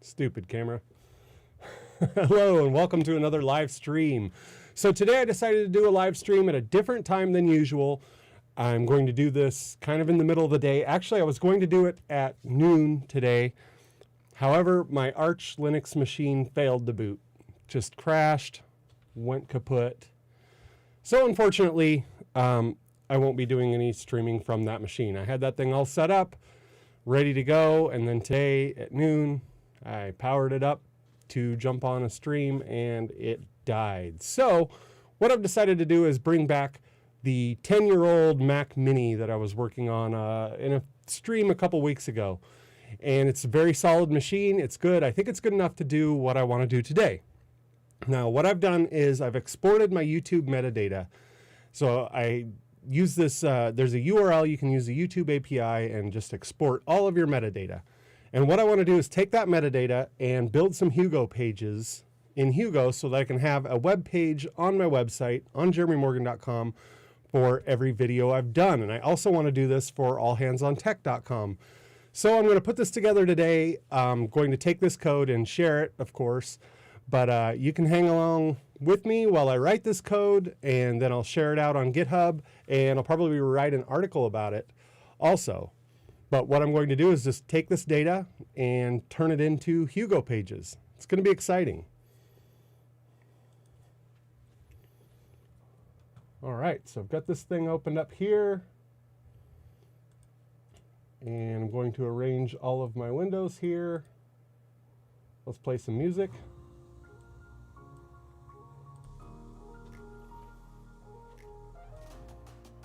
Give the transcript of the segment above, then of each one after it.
Stupid camera. Hello and welcome to another live stream. So today I decided to do a live stream at a different time than usual. I'm going to do this kind of in the middle of the day. Actually, I was going to do it at noon today. However, my Arch Linux machine failed to boot. Just crashed, went kaput. So unfortunately, I won't be doing any streaming from that machine. I had that thing all set up, ready to go, and then today at noon, I powered it up to jump on a stream and it died. So what I've decided to do is bring back the 10-year-old Mac Mini that I was working on in a stream a couple weeks ago. And it's a very solid machine. It's good. I think it's good enough to do what I want to do today. Now, what I've done is I've exported my YouTube metadata. So I use this, there's a URL, you can use the YouTube API and just export all of your metadata. And what I want to do is take that metadata and build some Hugo pages in Hugo so that I can have a web page on my website on jeremymorgan.com for every video I've done. And I also want to do this for allhandsontech.com. So I'm going to put this together today. I'm going to take this code and share it, of course. But you can hang along with me while I write this code, and then I'll share it out on GitHub, and I'll probably write an article about it also. But what I'm going to do is just take this data and turn it into Hugo pages. It's going to be exciting. All right, so I've got this thing opened up here. And I'm going to arrange all of my windows here. Let's play some music.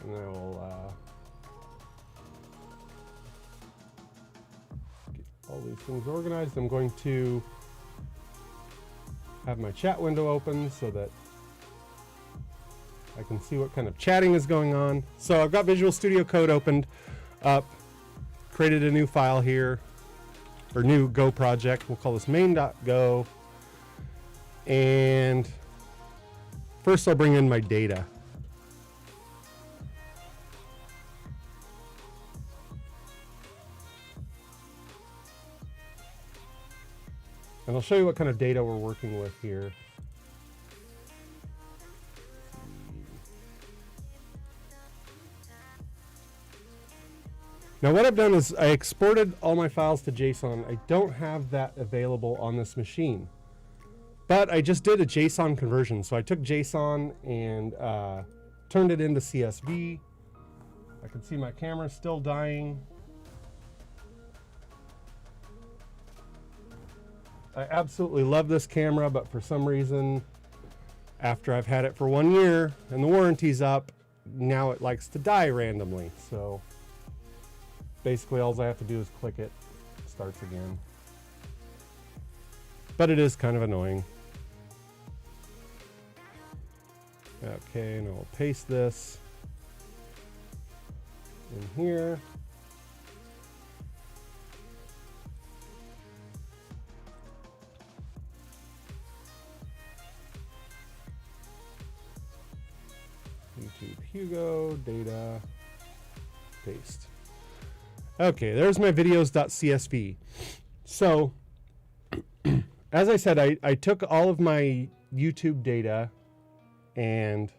And I will get all these things organized. I'm going to have my chat window open so that I can see what kind of chatting is going on. So I've got Visual Studio Code opened up, created a new file here, or new Go project. We'll call this main.go. And first I'll bring in my data. And I'll show you what kind of data we're working with here. Now what I've done is I exported all my files to JSON. I don't have that available on this machine, but I just did a JSON conversion. So I took JSON and turned it into CSV. I can see my camera still dying. I absolutely love this camera, but for some reason, after I've had it for 1 year and the warranty's up, now it likes to die randomly. So basically all I have to do is click it, it starts again. But it is kind of annoying. Okay, and I'll paste this in here. YouTube Hugo, data, paste. Okay, there's my videos.csv. So, as I said, I took all of my YouTube data and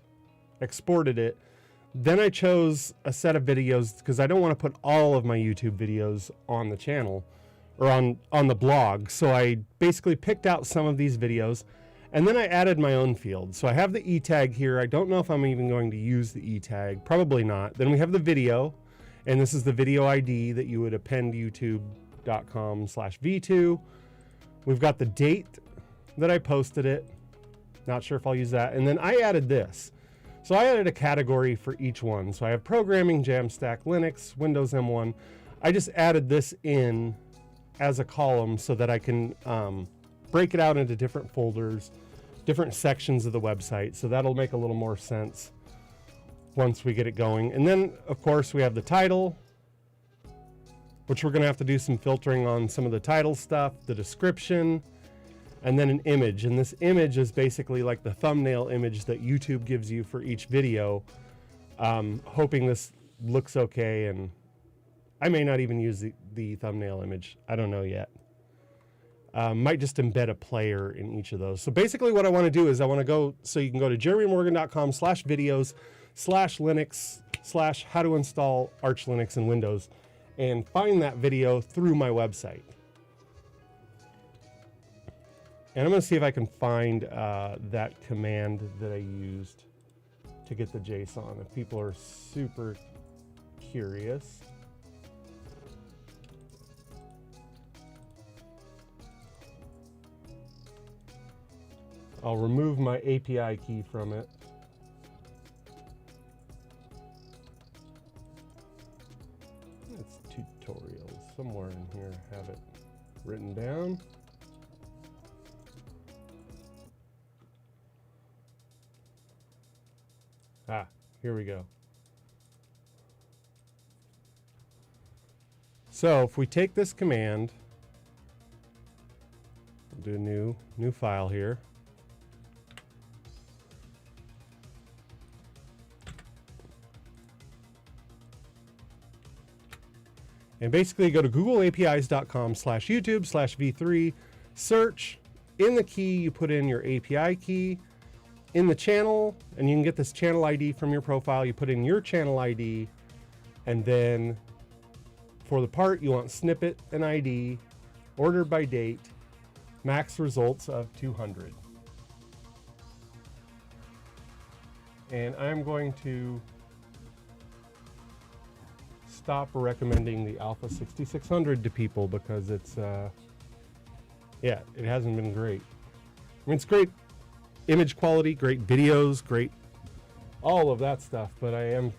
exported it. Then I chose a set of videos because I don't want to put all of my YouTube videos on the channel or on the blog. So I basically picked out some of these videos. And then I added my own field. So I have the E tag here. I don't know if I'm even going to use the E tag. Probably not. Then we have the video. And this is the video ID that you would append youtube.com/v2. We've got the date that I posted it. Not sure if I'll use that. And then I added this. So I added a category for each one. So I have programming, Jamstack, Linux, Windows M1. I just added this in as a column so that I can break it out into different folders, different sections of the website. So that'll make a little more sense once we get it going. And then, of course, we have the title, which we're going to have to do some filtering on some of the title stuff, the description, and then an image. And this image is basically like the thumbnail image that YouTube gives you for each video. Hoping this looks okay, and I may not even use the thumbnail image. I don't know yet. Might just embed a player in each of those. So basically what I want to do is I want to go, so you can go to jeremymorgan.com/videos/Linux/how to install Arch Linux and Windows and find that video through my website. And I'm going to see if I can find that command that I used to get the JSON, if people are super curious. I'll remove my API key from it. It's tutorials. Somewhere in here I have it written down. Here we go. So if we take this command, we'll do a new file here. And basically go to googleapis.com/YouTube/v3, search. In the key, you put in your API key. In the channel, and you can get this channel ID from your profile, you put in your channel ID, and then for the part, you want snippet and ID, ordered by date, max results of 200. And I'm going to stop recommending the Alpha 6600 to people because it's, yeah, it hasn't been great. I mean, it's great image quality, great videos, great all of that stuff, but I am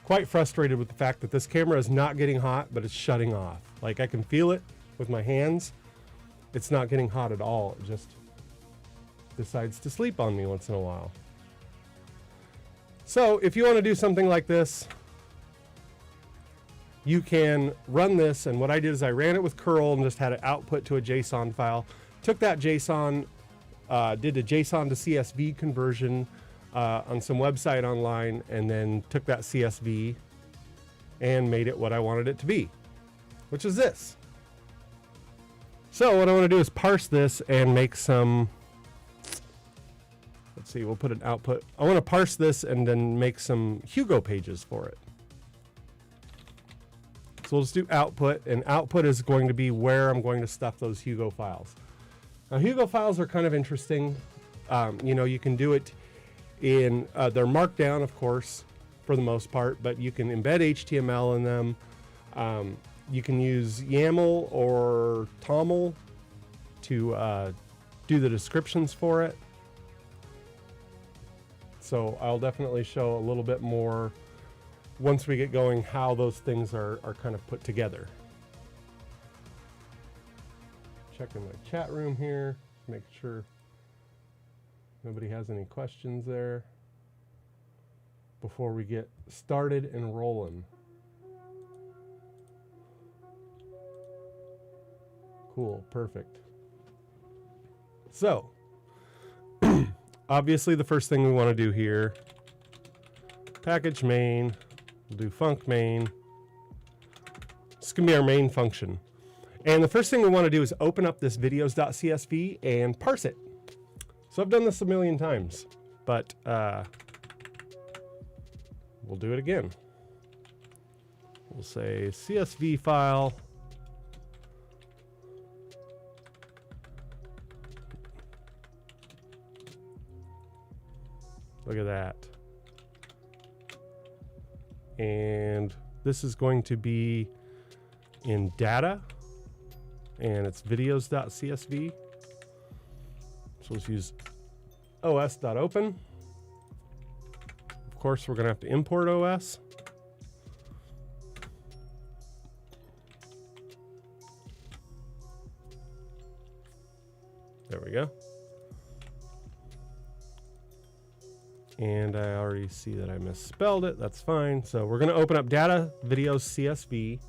quite frustrated with the fact that this camera is not getting hot, but it's shutting off. Like, I can feel it with my hands. It's not getting hot at all. It just decides to sleep on me once in a while. So if you want to do something like this, you can run this, and what I did is I ran it with curl and just had it output to a JSON file. Took that JSON, did a JSON to CSV conversion on some website online, and then took that CSV and made it what I wanted it to be, which is this. So what I want to do is parse this and make some, let's see, we'll put an output. I want to parse this and then make some Hugo pages for it. So we'll just do output, and output is going to be where I'm going to stuff those Hugo files. Now, Hugo files are kind of interesting. You know, you can do it in, they're Markdown, of course, for the most part, but you can embed HTML in them. You can use YAML or TOML to do the descriptions for it. So I'll definitely show a little bit more once we get going how those things are kind of put together. Checking my chat room here, make sure nobody has any questions there before we get started and rolling. Cool, perfect. So, obviously the first thing we want to do here, package main, we'll do func main. This is going to be our main function. And the first thing we want to do is open up this videos.csv and parse it. So I've done this a million times, but we'll do it again. We'll say CSV file. Look at that. And this is going to be in data, and it's videos.csv. So let's use os.open. Of course, we're going to have to import OS. There we go. And I already see that I misspelled it. That's fine. So we're going to open up data, videos, CSV.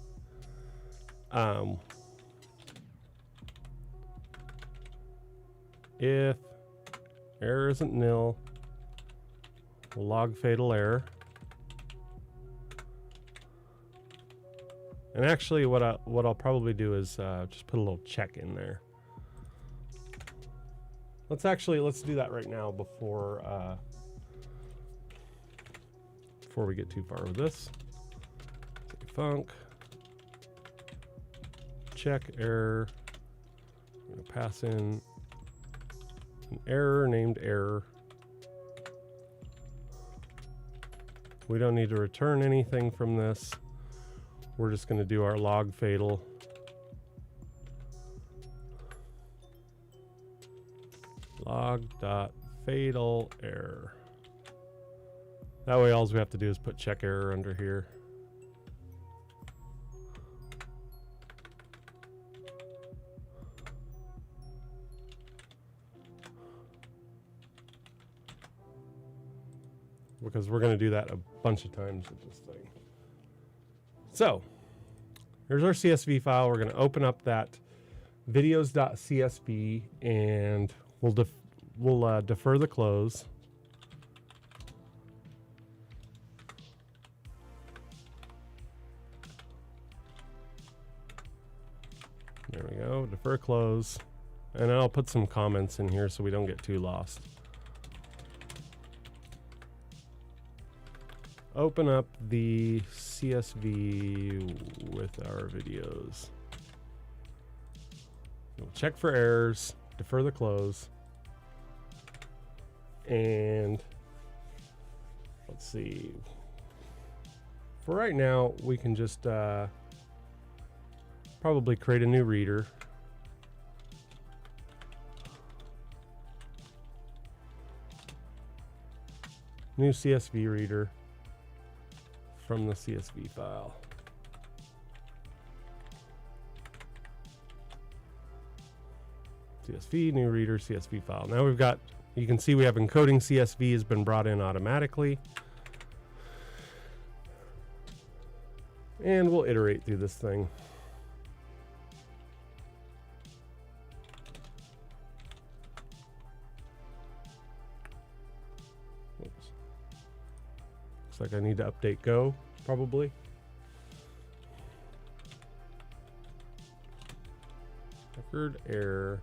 If error isn't nil, we'll log fatal error. And actually what I'll probably do is just put a little check in there. let's do that right now before we get too far with this. Say func check error. I'm going to pass in an error named error. We don't need to return anything from this. We're just going to do our log fatal. Log.fatal error. That way all we have to do is put check error under here. Because we're going to do that a bunch of times with this thing. So here's our CSV file. We're going to open up that videos.csv and we'll defer the close. There we go, defer close. And I'll put some comments in here so we don't get too lost. Open up the CSV with our videos. We'll check for errors, defer the close, and let's see. For right now, we can just probably create a new reader. New CSV reader. From the CSV file. CSV, new reader, CSV file. Now we've got, you can see we have encoding CSV has been brought in automatically. And we'll iterate through this thing. Oops. Looks like I need to update Go, probably. Record error.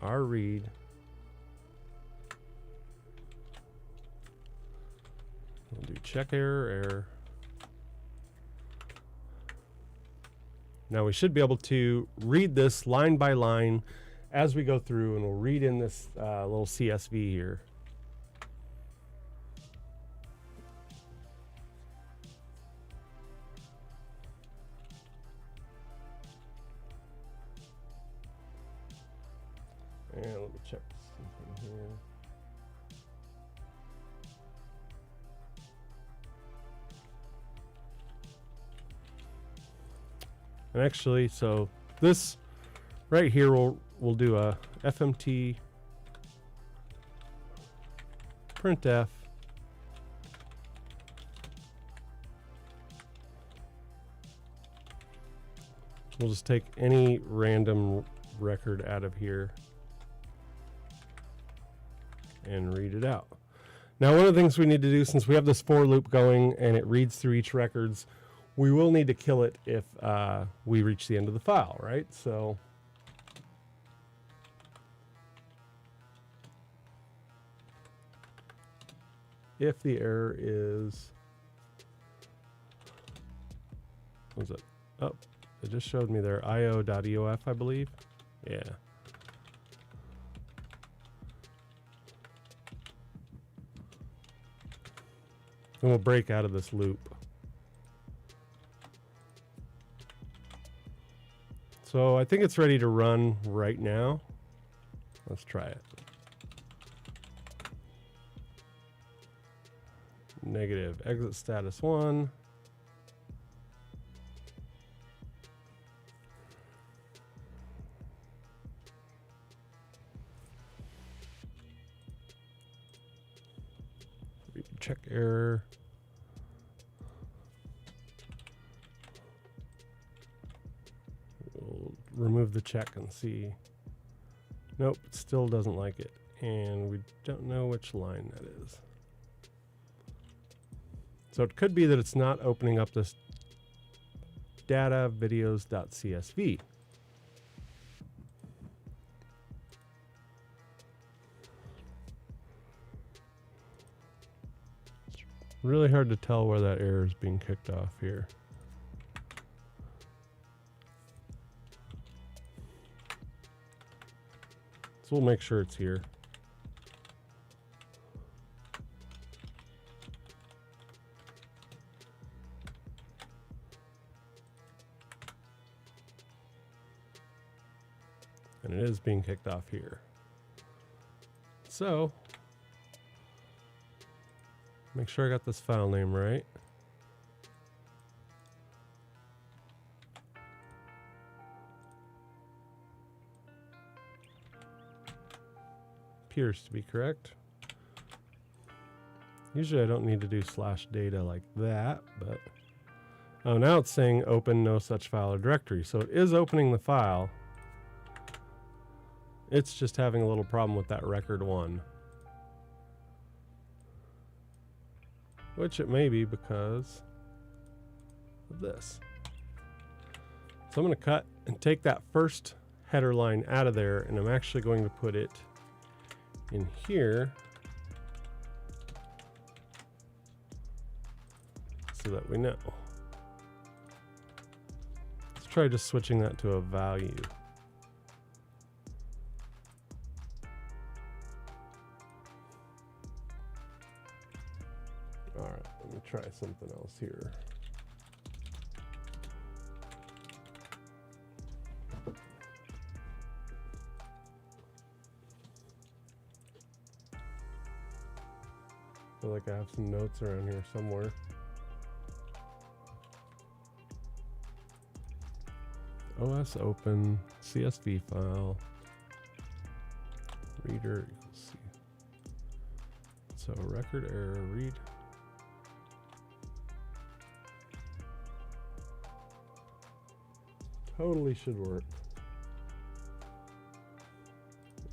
R read. We'll do check error. Now we should be able to read this line by line as we go through, and we'll read in this little CSV here. And let me check something here. And actually, so this right here, we'll do a fmt printf we'll just take any random record out of here and read it out. Now, one of the things we need to do, since we have this for loop going and it reads through each records, we will need to kill it if we reach the end of the file, right? So if the error is, what was it? Oh, it just showed me there, io.eof, I believe. Yeah. And we'll break out of this loop. So I think it's ready to run right now. Let's try it. Negative exit status 1. Check error. We'll remove the check and see. Nope, it still doesn't like it. And we don't know which line that is. So it could be that it's not opening up this data videos.csv. Really hard to tell where that error is being kicked off here. So we'll make sure it's here. And it is being kicked off here. So, make sure I got this file name right. Appears to be correct. Usually I don't need to do /data like that, but oh, now it's saying open no such file or directory. So it is opening the file. It's just having a little problem with that record 1. Which it may be because of this. So I'm going to cut and take that first header line out of there, and I'm actually going to put it in here so that we know. Let's try just switching that to a value. All right, let me try something else here. I feel like I have some notes around here somewhere. OS open, CSV file, reader equals C. So record error, read. Totally should work.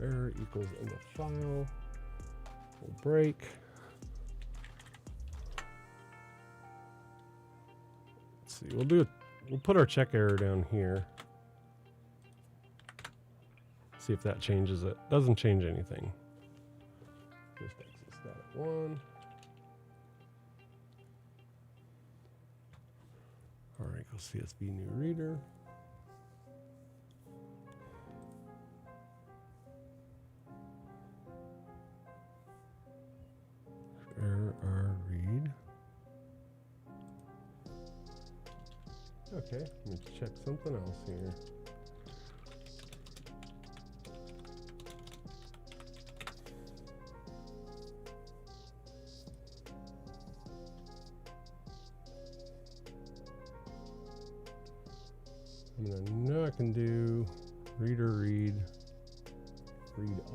Error equals in the file. We'll break. Let's see, we'll put our check error down here. See if that changes it. Doesn't change anything. Just exit static 1. R equals CSV new reader. Error R read. Okay, let me check something else here. I know I can do reader read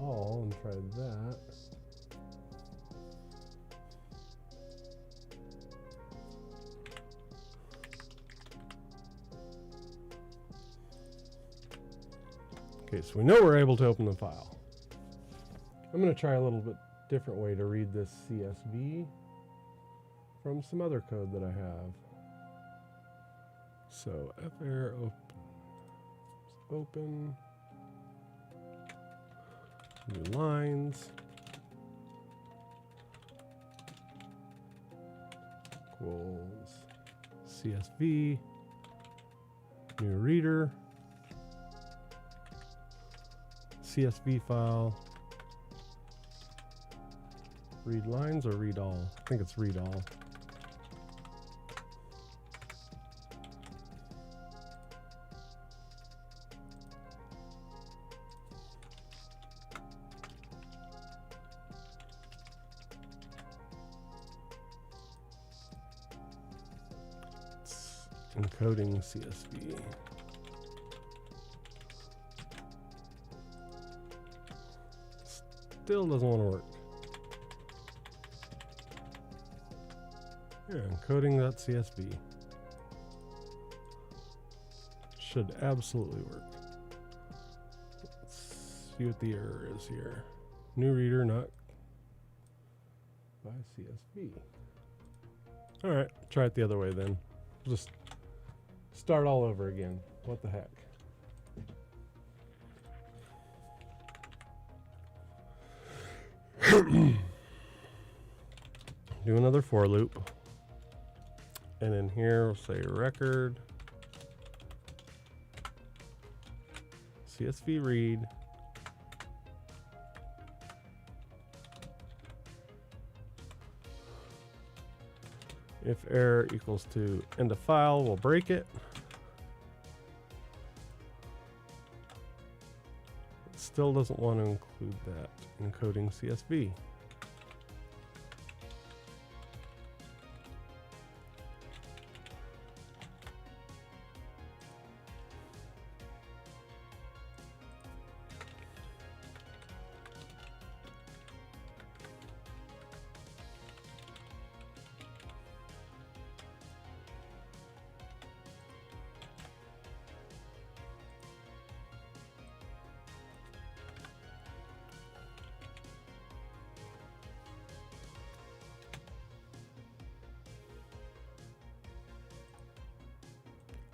all and try that. Okay, so we know we're able to open the file. I'm going to try a little bit different way to read this CSV from some other code that I have. So fr open new lines equals CSV new reader CSV file read lines or read all. I think it's read all. Encoding CSV. Still doesn't want to work. Yeah, encoding.csv. Should absolutely work. Let's see what the error is here. New reader not by CSV. All right, try it the other way then. Just start all over again. What the heck? do another for loop. And in here, we'll say record CSV read if error equals to end of file, we'll break it. It still doesn't want to include that encoding CSV.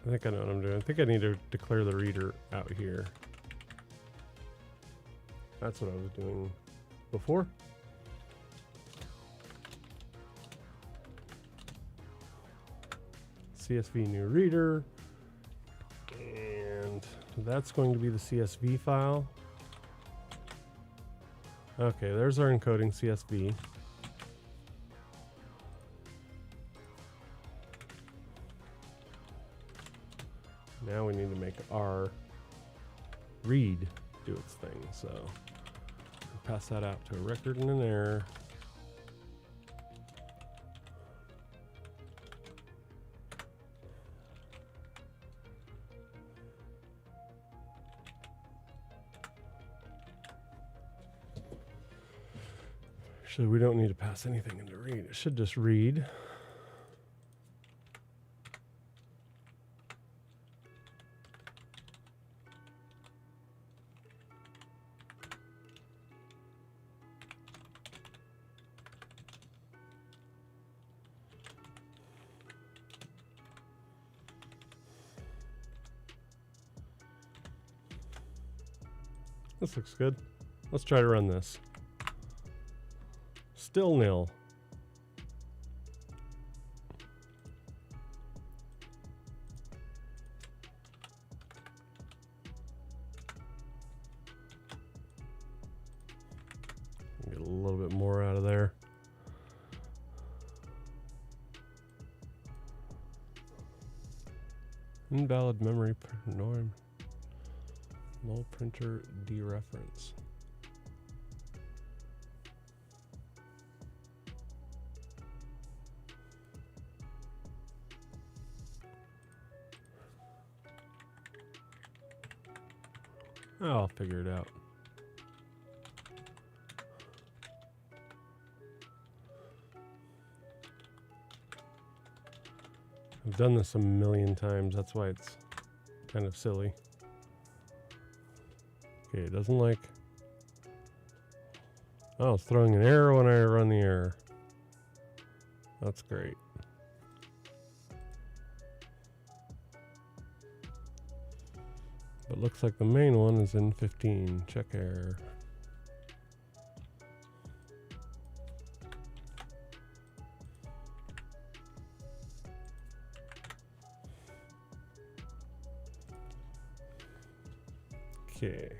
I think I know what I'm doing. I think I need to declare the reader out here. That's what I was doing before. CSV new reader. And that's going to be the CSV file. Okay, there's our encoding CSV. Now we need to make our read do its thing. So pass that out to a record and an error. Actually, we don't need to pass anything into read. It should just read. This looks good. Let's try to run this. Still nil. Get a little bit more out of there. Invalid memory norm. Null printer dereference. I'll figure it out. I've done this a million times, that's why it's kind of silly. Okay, it doesn't like... Oh, it's throwing an error when I run the error. That's great. But looks like the main one is in 15. Check error. Okay.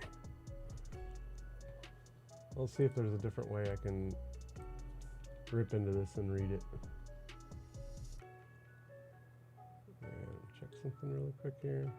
Let's see if there's a different way I can rip into this and read it. And check something really quick here.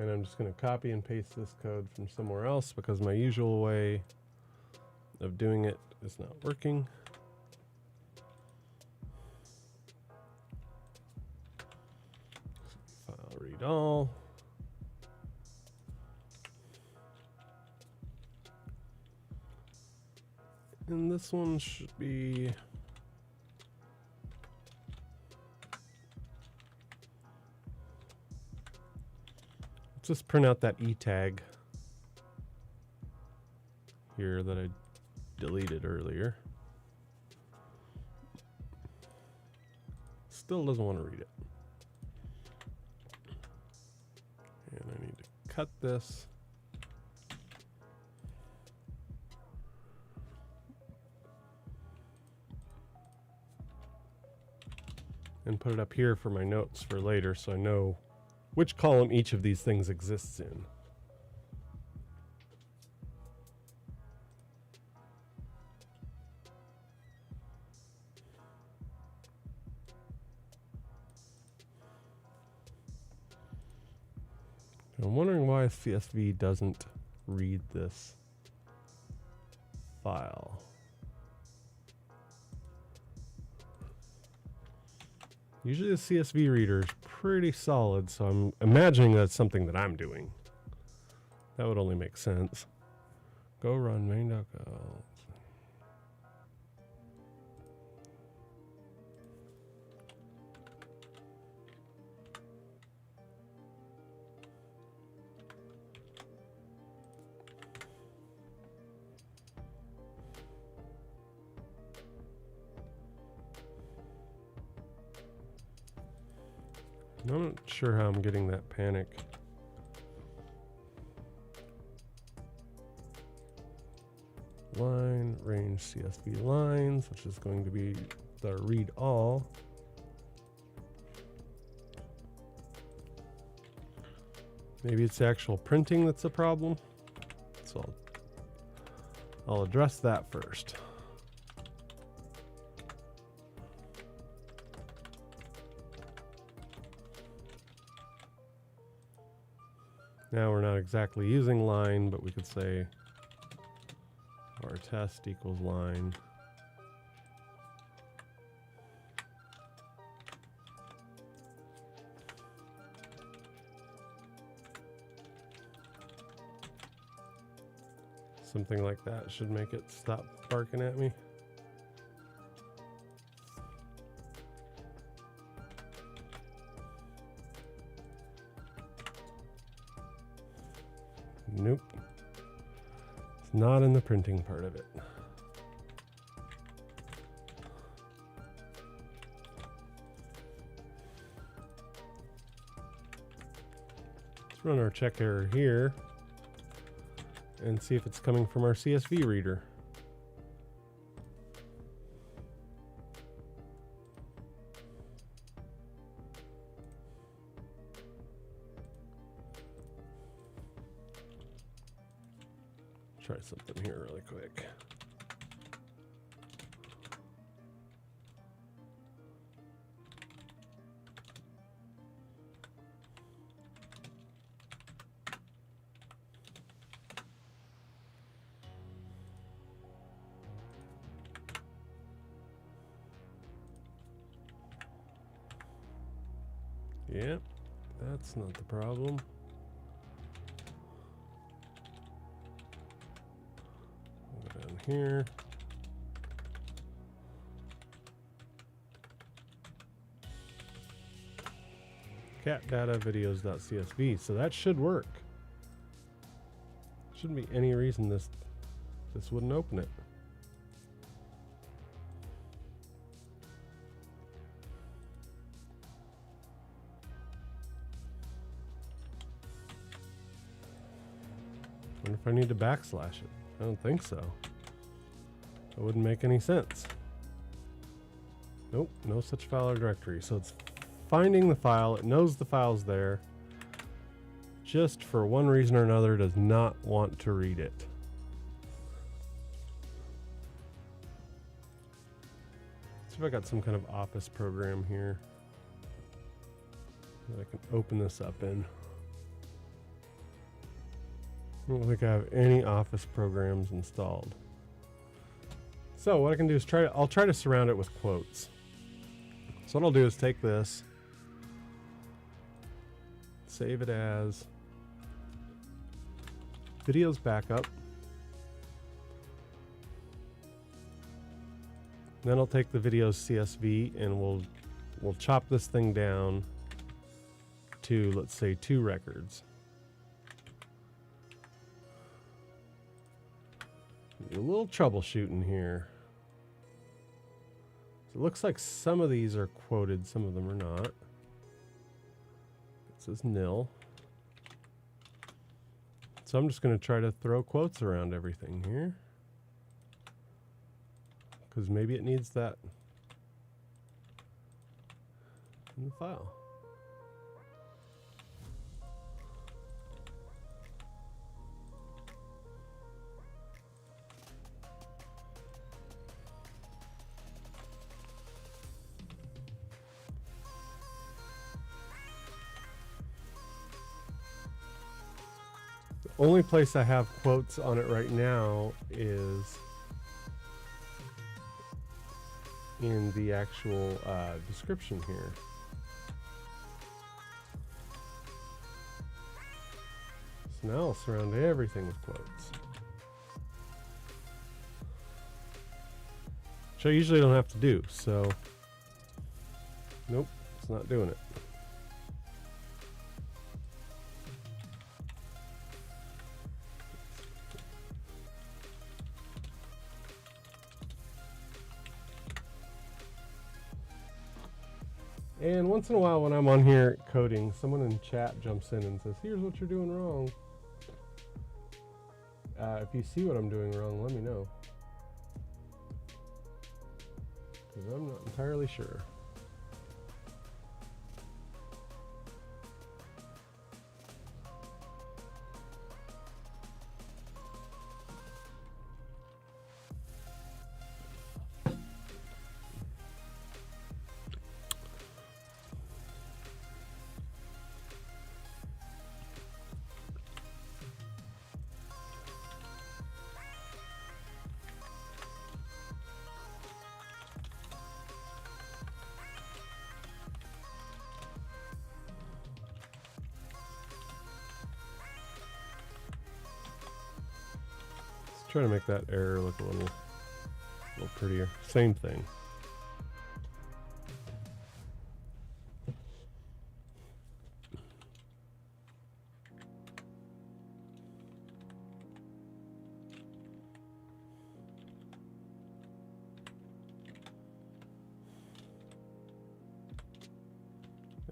And I'm just going to copy and paste this code from somewhere else because my usual way of doing it is not working. File read all. And this one should be... Let's just print out that E tag here that I deleted earlier. Still doesn't want to read it. And I need to cut this. And put it up here for my notes for later so I know which column each of these things exists in. I'm wondering why CSV doesn't read this file. Usually the CSV reader is pretty solid, so I'm imagining that's something that I'm doing. That would only make sense. Go run main.go. I'm not sure how I'm getting that panic. Line, range CSV lines, which is going to be the read all. Maybe it's the actual printing that's a problem. So I'll address that first. Now we're not exactly using line, but we could say our test equals line. Something like that should make it stop barking at me. Nope. It's not in the printing part of it. Let's run our check error here and see if it's coming from our CSV reader. Try something here really quick. Yep, that's not the problem. Go down here. Cat data videos.csv. So that should work. Shouldn't be any reason this wouldn't open it. Wonder if I need to backslash it. I don't think so. That wouldn't make any sense. Nope, no such file or directory. So it's finding the file, it knows the file's there, just for one reason or another does not want to read it. Let's see if I got some kind of office program here that I can open this up in. I don't think I have any office programs installed. So what I can do is I'll try to surround it with quotes. So what I'll do is take this, save it as videos backup, Then I'll take the video's CSV and we'll chop this thing down to, let's say, 2 records. Do a little troubleshooting here. So it looks like some of these are quoted, some of them are not. It says nil. So I'm just going to try to throw quotes around everything here, because maybe it needs that in the file. The only place I have quotes on it right now is in the actual description here. So now I'll surround everything with quotes. Which I usually don't have to do, so nope, it's not doing it. And once in a while when I'm on here coding, someone in chat jumps in and says, here's what you're doing wrong. If you see what I'm doing wrong, let me know. Because I'm not entirely sure. Try to make that error look a little prettier. Same thing.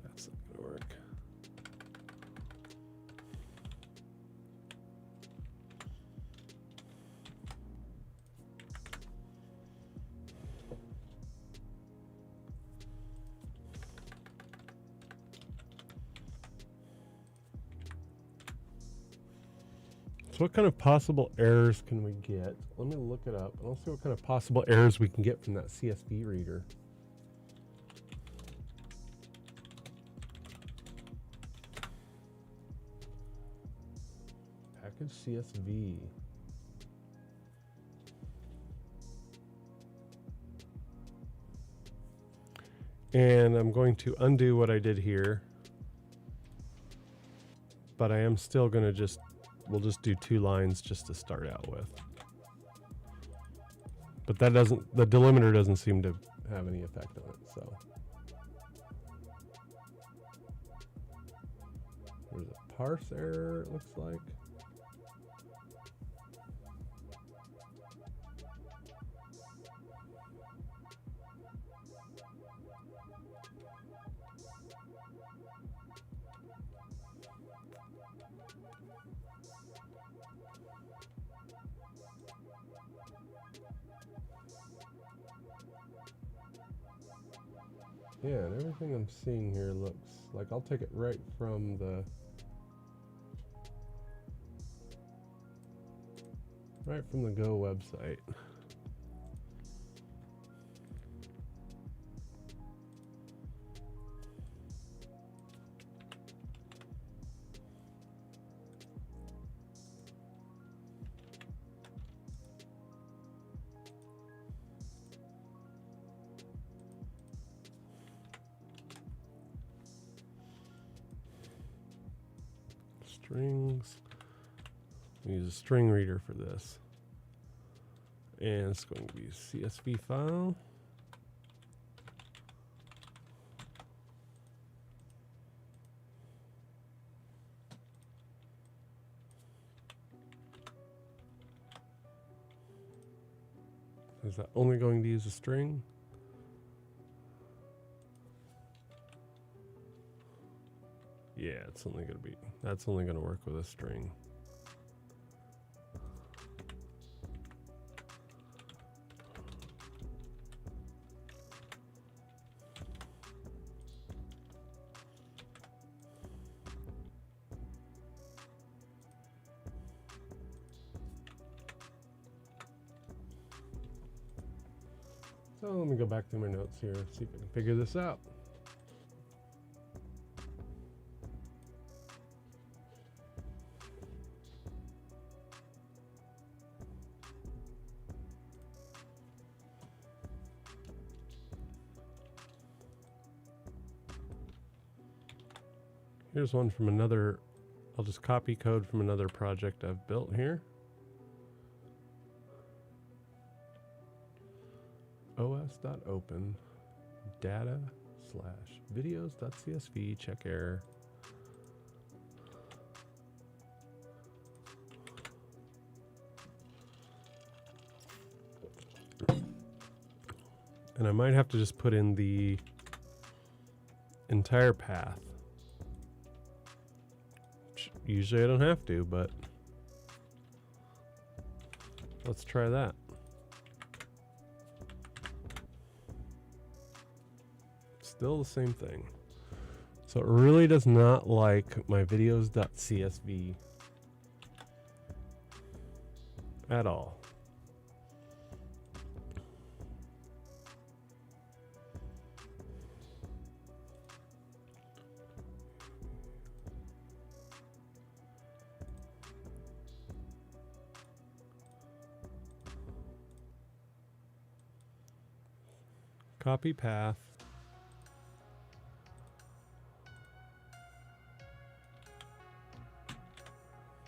That's not gonna work. So what kind of possible errors can we get? Let me look it up and I'll see what kind of possible errors we can get from that CSV reader. Package CSV. And I'm going to undo what I did here, but I am still going to we'll just do 2 lines just to start out with. But that the delimiter doesn't seem to have any effect on it, so. There's a parse error, it looks like. Yeah, and everything I'm seeing here looks like I'll take it right from the Go website. Strings. We use a string reader for this. And it's going to be a CSV file. Is that only going to use a string? Yeah, it's only going to be, that's only going to work with a string. So let me go back to my notes here, see if I can figure this out. Here's one from another, I'll just copy code from another project I've built here. os.open data/videos.csv check error. And I might have to just put in the entire path. Usually I don't have to, but let's try that. Still the same thing. So it really does not like my videos.csv at all. Copy path.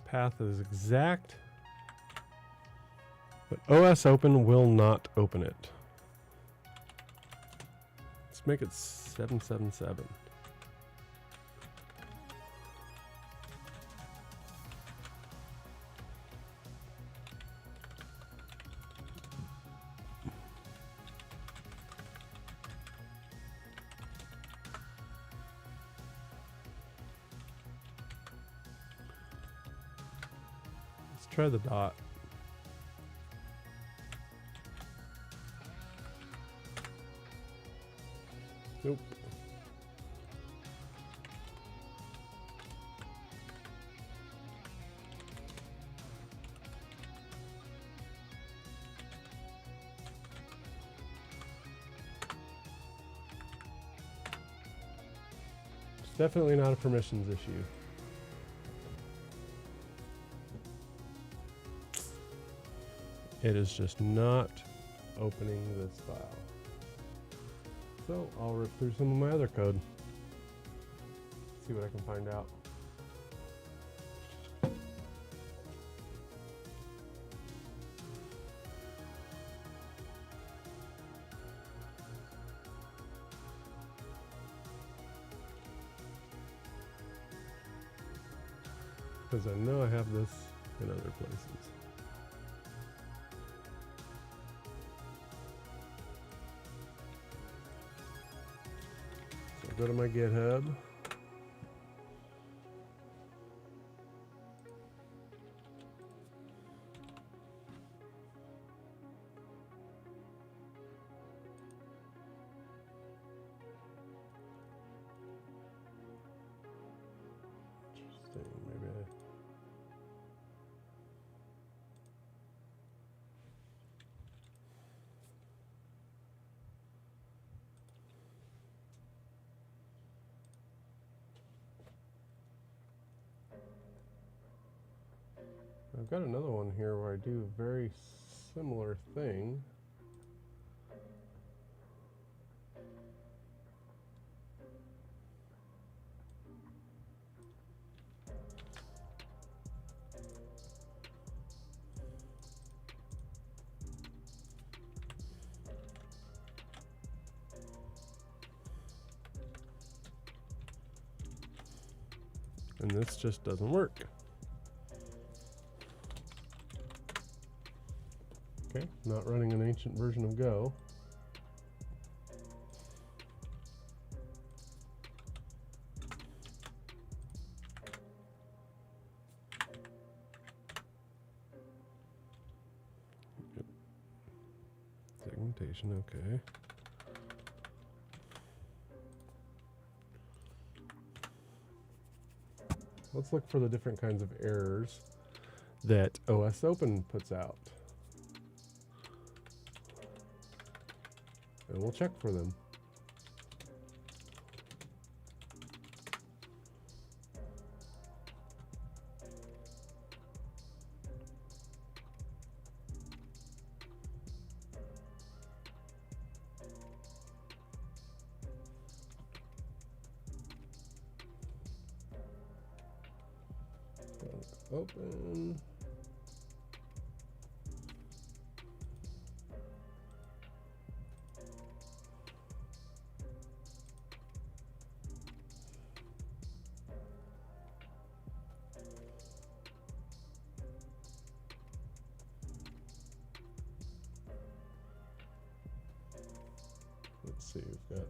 Path is exact, but OS open will not open it. Let's make it 777. Try the dot. Nope. It's definitely not a permissions issue. It is just not opening this file. So I'll rip through some of my other code. See what I can find out. Because I know I have this in other places. Go to my GitHub. Interesting, maybe I've got another one here where I do a very similar thing. And this just doesn't work. Okay, not running an ancient version of Go. Segmentation, okay. Let's look for the different kinds of errors that OS Open puts out. And we'll check for them. Open. Let's see, we've got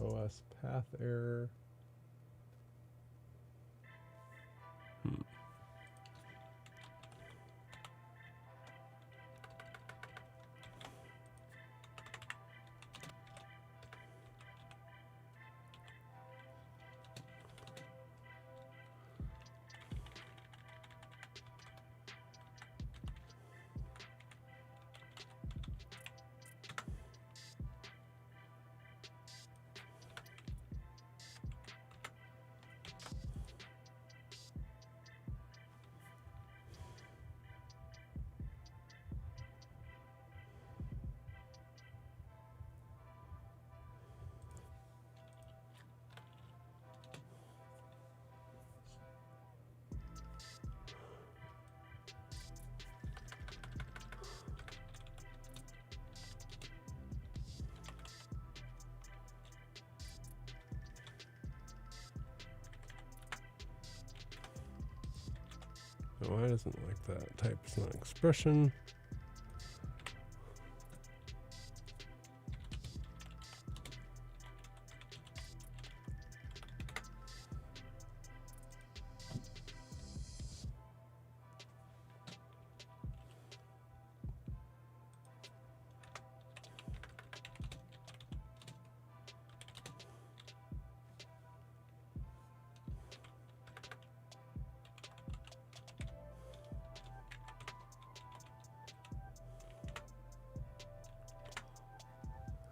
OS path error. Why doesn't it like that? Type is not expression.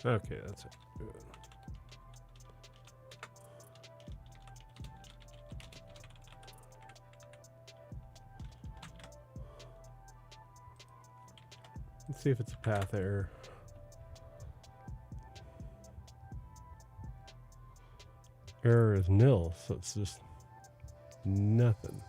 Okay, that's it. Good. Let's see if it's a path error. Error is nil, so it's just nothing.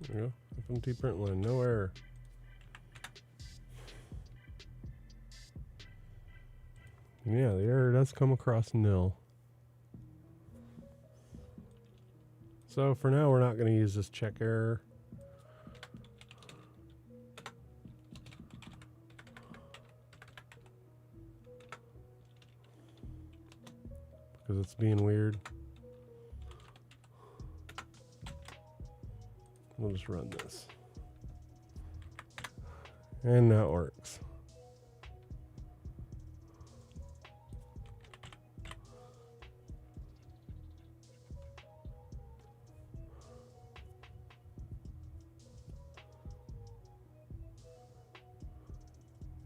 There we go. FMT print line, no error. Yeah, the error does come across nil. So for now, we're not going to use this check error. Because it's being weird. We'll just run this. And now it works.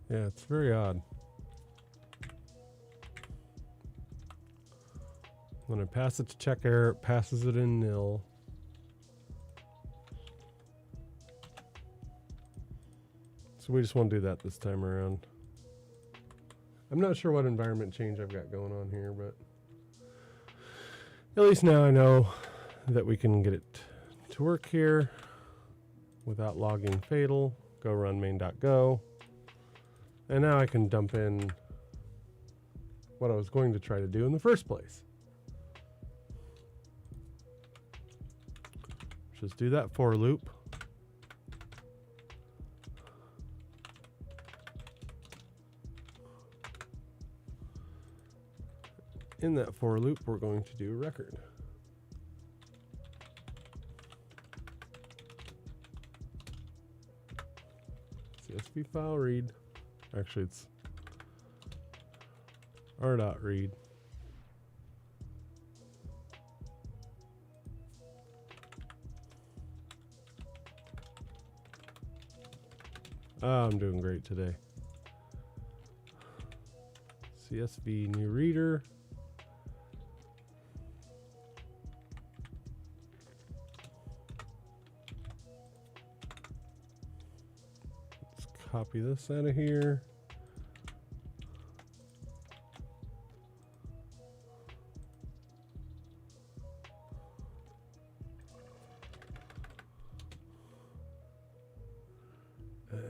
Yeah, it's very odd. When I pass it to check error, it passes it in nil. So we just want to do that this time around. I'm not sure what environment change I've got going on here, but at least now I know that we can get it to work here without logging fatal. Go run main.go. And now I can dump in what I was going to try to do in the first place. Just do that for loop. In that for loop, we're going to do record. CSV file read. Actually, it's r.read. Oh, I'm doing great today. CSV new reader. Let's copy this out of here. What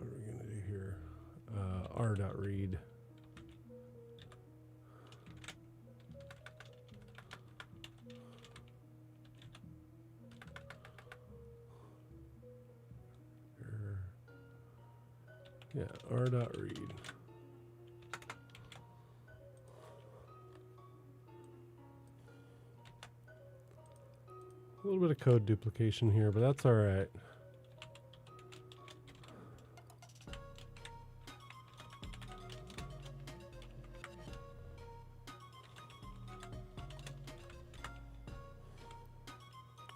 were we going to do here? R.read. Yeah, r.read. A little bit of code duplication here, but that's all right.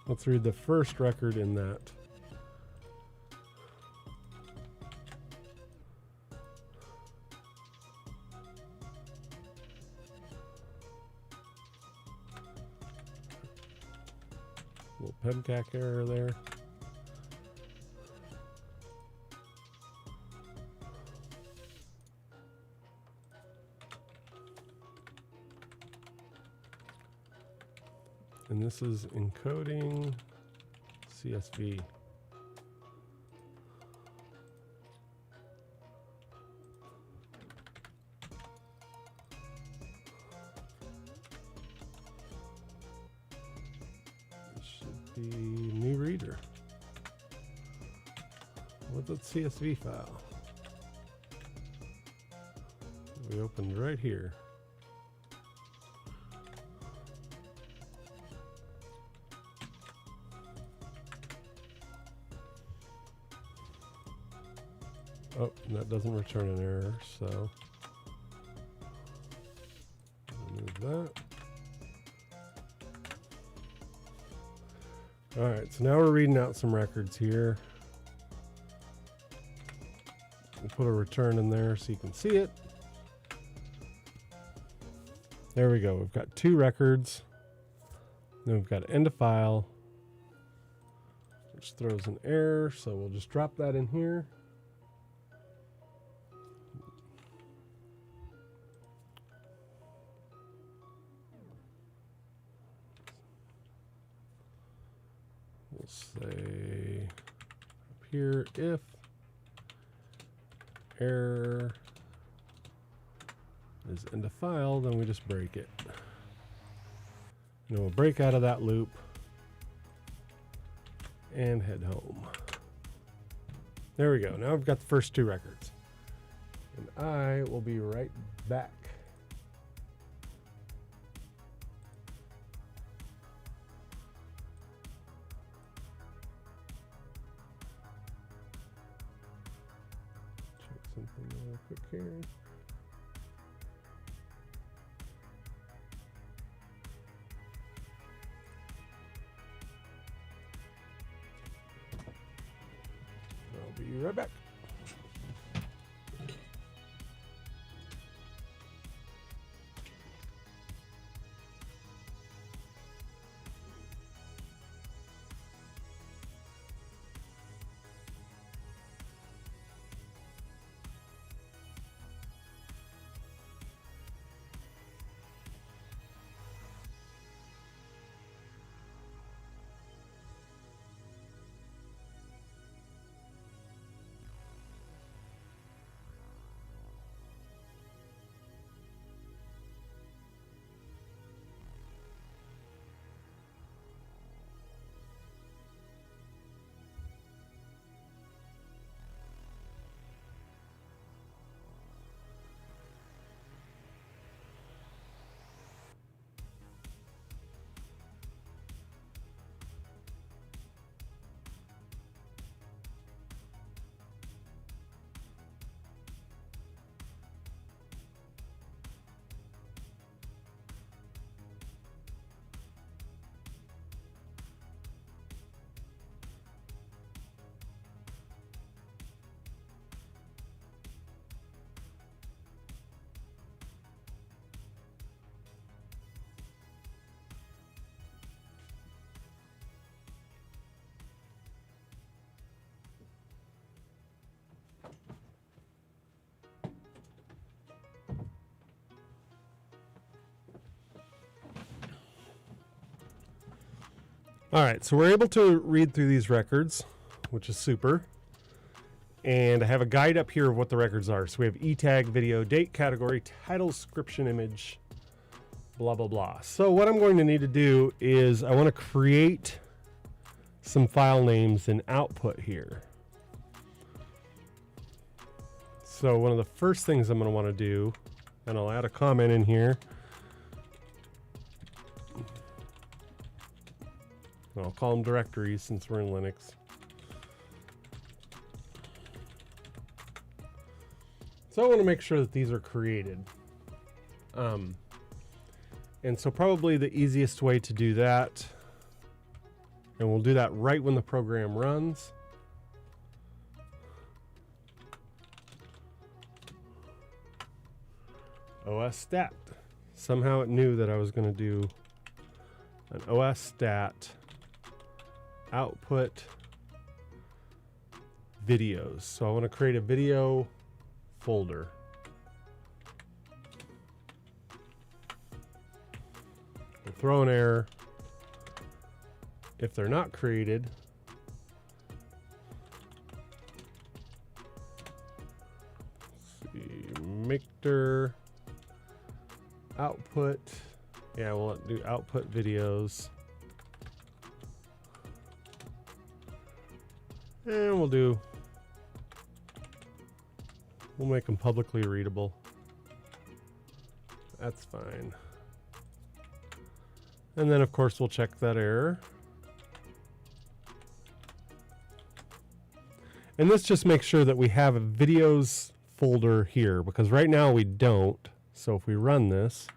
Let's read the first record in that. Little pemcac error there. And this is encoding CSV. This should be new reader. What's that CSV file? We opened right here. Oh, that doesn't return an error, so remove that. All right, so now we're reading out some records here. We'll put a return in there so you can see it. There we go. We've got 2 records. Then we've got end of file, which throws an error, so we'll just drop that in here. We'll say up here, if error is end of file, then we just break it. And then we'll break out of that loop and head home. There we go. Now I've got the first 2 records. And I will be right back. Check something real quick here. I'll be right back. All right, so we're able to read through these records, which is super. And I have a guide up here of what the records are. So we have e-tag, video, date, category, title, description, image, blah, blah, blah. So what I'm going to need to do is I want to create some file names and output here. So one of the first things I'm going to want to do, and I'll add a comment in here. I'll call them directories since we're in Linux. So I want to make sure that these are created. And so probably the easiest way to do that, and we'll do that right when the program runs. OS stat. Somehow it knew that I was going to do an OS stat output videos. So I want to create a video folder. We'll throw an error if they're not created. Let's see, Mictor output. Yeah, we'll do output videos. And we'll make them publicly readable. That's fine. And then of course we'll check that error. And this just makes sure that we have a videos folder here, because right now we don't. So if we run this,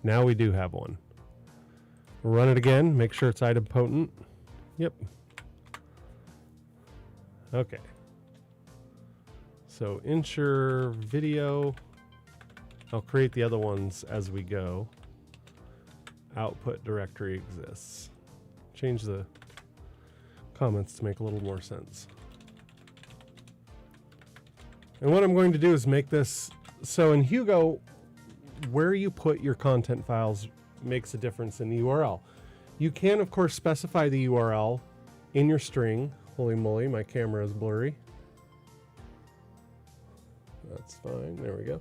now we do have one. We'll run it again, make sure it's idempotent. Yep. Okay. So ensure video. I'll create the other ones as we go. Output directory exists. Change the comments to make a little more sense. And what I'm going to do is make this, so in Hugo, where you put your content files makes a difference in the URL. You can, of course, specify the URL in your string. Holy moly, my camera is blurry. That's fine, there we go.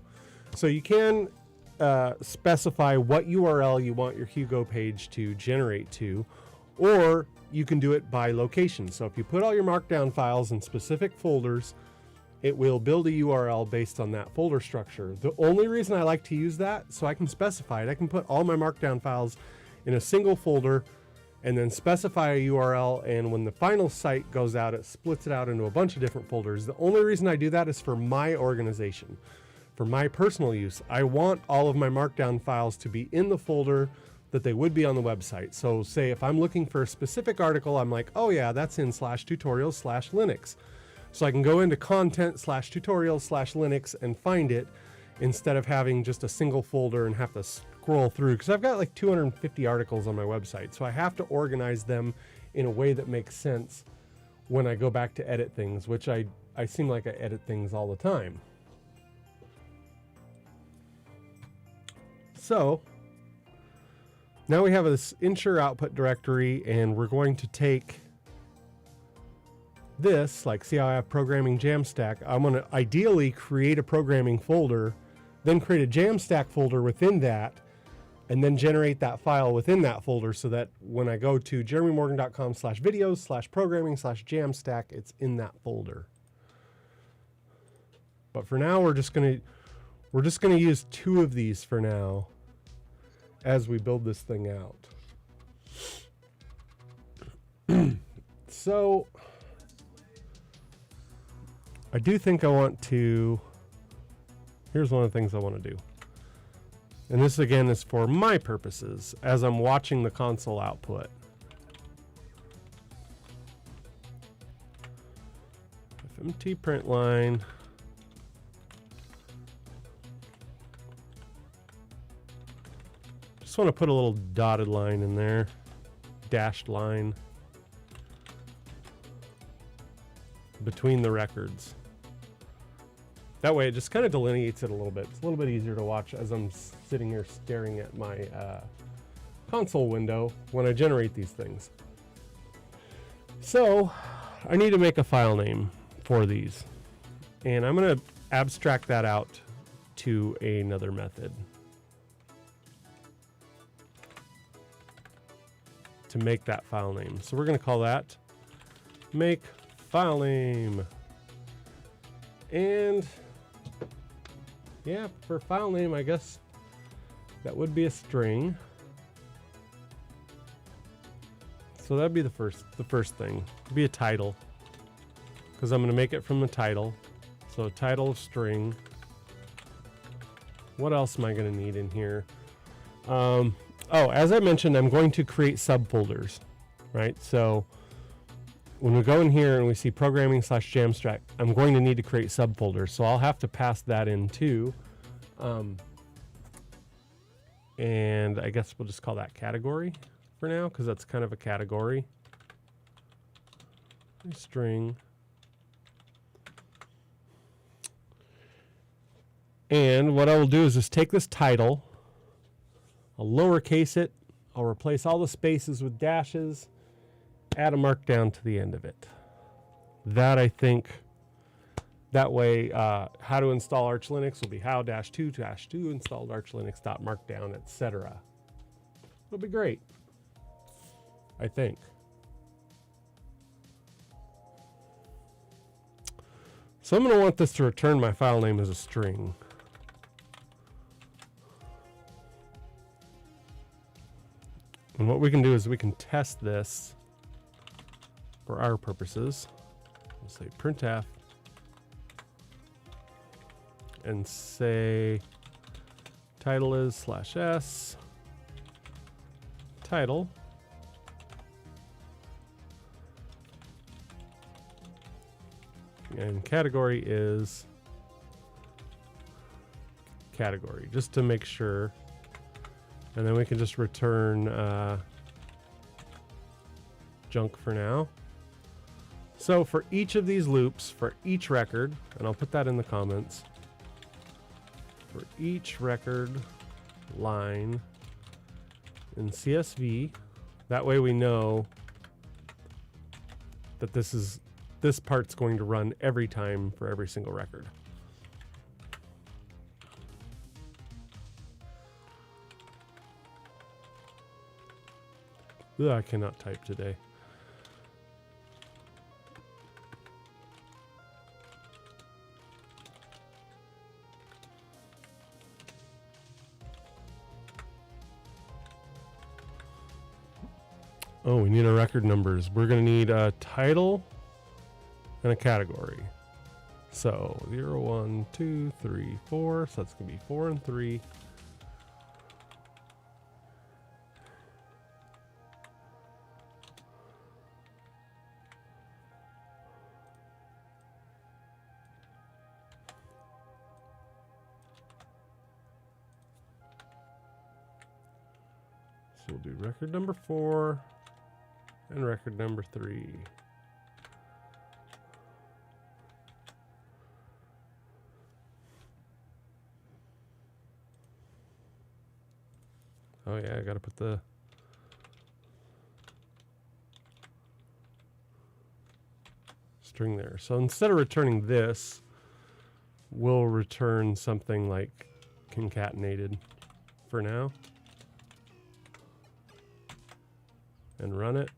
So you can specify what URL you want your Hugo page to generate to, or you can do it by location. So if you put all your Markdown files in specific folders, it will build a URL based on that folder structure. The only reason I like to use that, so I can specify it. I can put all my Markdown files in a single folder and then specify a URL, and when the final site goes out, it splits it out into a bunch of different folders. The only reason I do that is for my organization, for my personal use. I want all of my Markdown files to be in the folder that they would be on the website. So say if I'm looking for a specific article, I'm like, oh yeah, that's in /tutorials/Linux. So I can go into content /tutorials/Linux and find it, instead of having just a single folder and have to scroll through, because I've got like 250 articles on my website. So I have to organize them in a way that makes sense when I go back to edit things, which I seem like I edit things all the time. So now we have this ensure output directory, and we're going to take this, like, see how I have programming Jamstack. I'm going to ideally create a programming folder, then create a Jamstack folder within that, and then generate that file within that folder, so that when I go to jeremymorgan.com/videos/programming/Jamstack, it's in that folder. But for now, we're just gonna use 2 of these for now as we build this thing out. So I do think I want to, here's one of the things I want to do. And this again is for my purposes as I'm watching the console output. FMT print line. Just want to put a little dotted line in there, dashed line between the records. That way it just kind of delineates it a little bit. It's a little bit easier to watch as I'm sitting here staring at my console window when I generate these things. So I need to make a file name for these, and I'm going to abstract that out to another method to make that file name. So we're going to call that make file name. And yeah, for file name, I guess that would be a string. So that'd be the first thing. It'd be a title, because I'm going to make it from the title. So title of string. What else am I going to need in here? Oh, as I mentioned, I'm going to create subfolders, right? So when we go in here and we see programming/jamstack, I'm going to need to create subfolders. So I'll have to pass that in too. And I guess we'll just call that category for now, because that's kind of a category. String. And what I will do is just take this title, I'll lowercase it, I'll replace all the spaces with dashes, add a markdown to the end of it. That, I think, that way how to install Arch Linux will be how-to installed archlinux.markdown, etc. It'll be great, I think. So I'm going to want this to return my file name as a string. And what we can do is we can test this for our purposes. We'll say printf and say title is /s title. And category is category, just to make sure. And then we can just return junk for now. So for each of these loops, for each record, and I'll put that in the comments, for each record line in CSV, that way we know that this part's going to run every time for every single record. Ugh, I cannot type today. Oh, we need our record numbers. We're going to need a title and a category. So 0, 1, 2, 3, 4. So that's going to be 4 and 3. So we'll do record number 4 and record number 3. Oh yeah, I gotta put the string there. So instead of returning this, we'll return something like concatenated for now. And run it.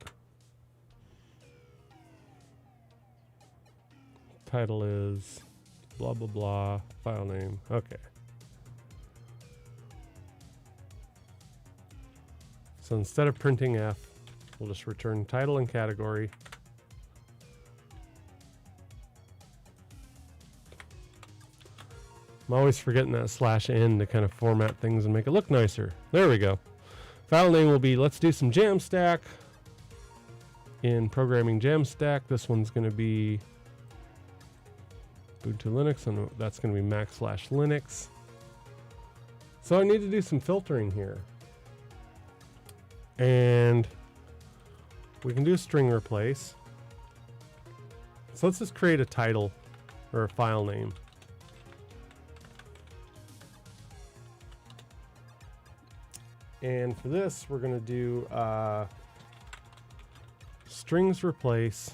Title is blah blah blah, file name. Okay. So instead of printing F, we'll just return title and category. I'm always forgetting that /n to kind of format things and make it look nicer. There we go. File name will be, let's do some Jamstack. In programming Jamstack, this one's going to be Ubuntu Linux, and that's going to be Mac/Linux. So I need to do some filtering here. And we can do a string replace. So let's just create a title or a file name. And for this, we're going to do strings replace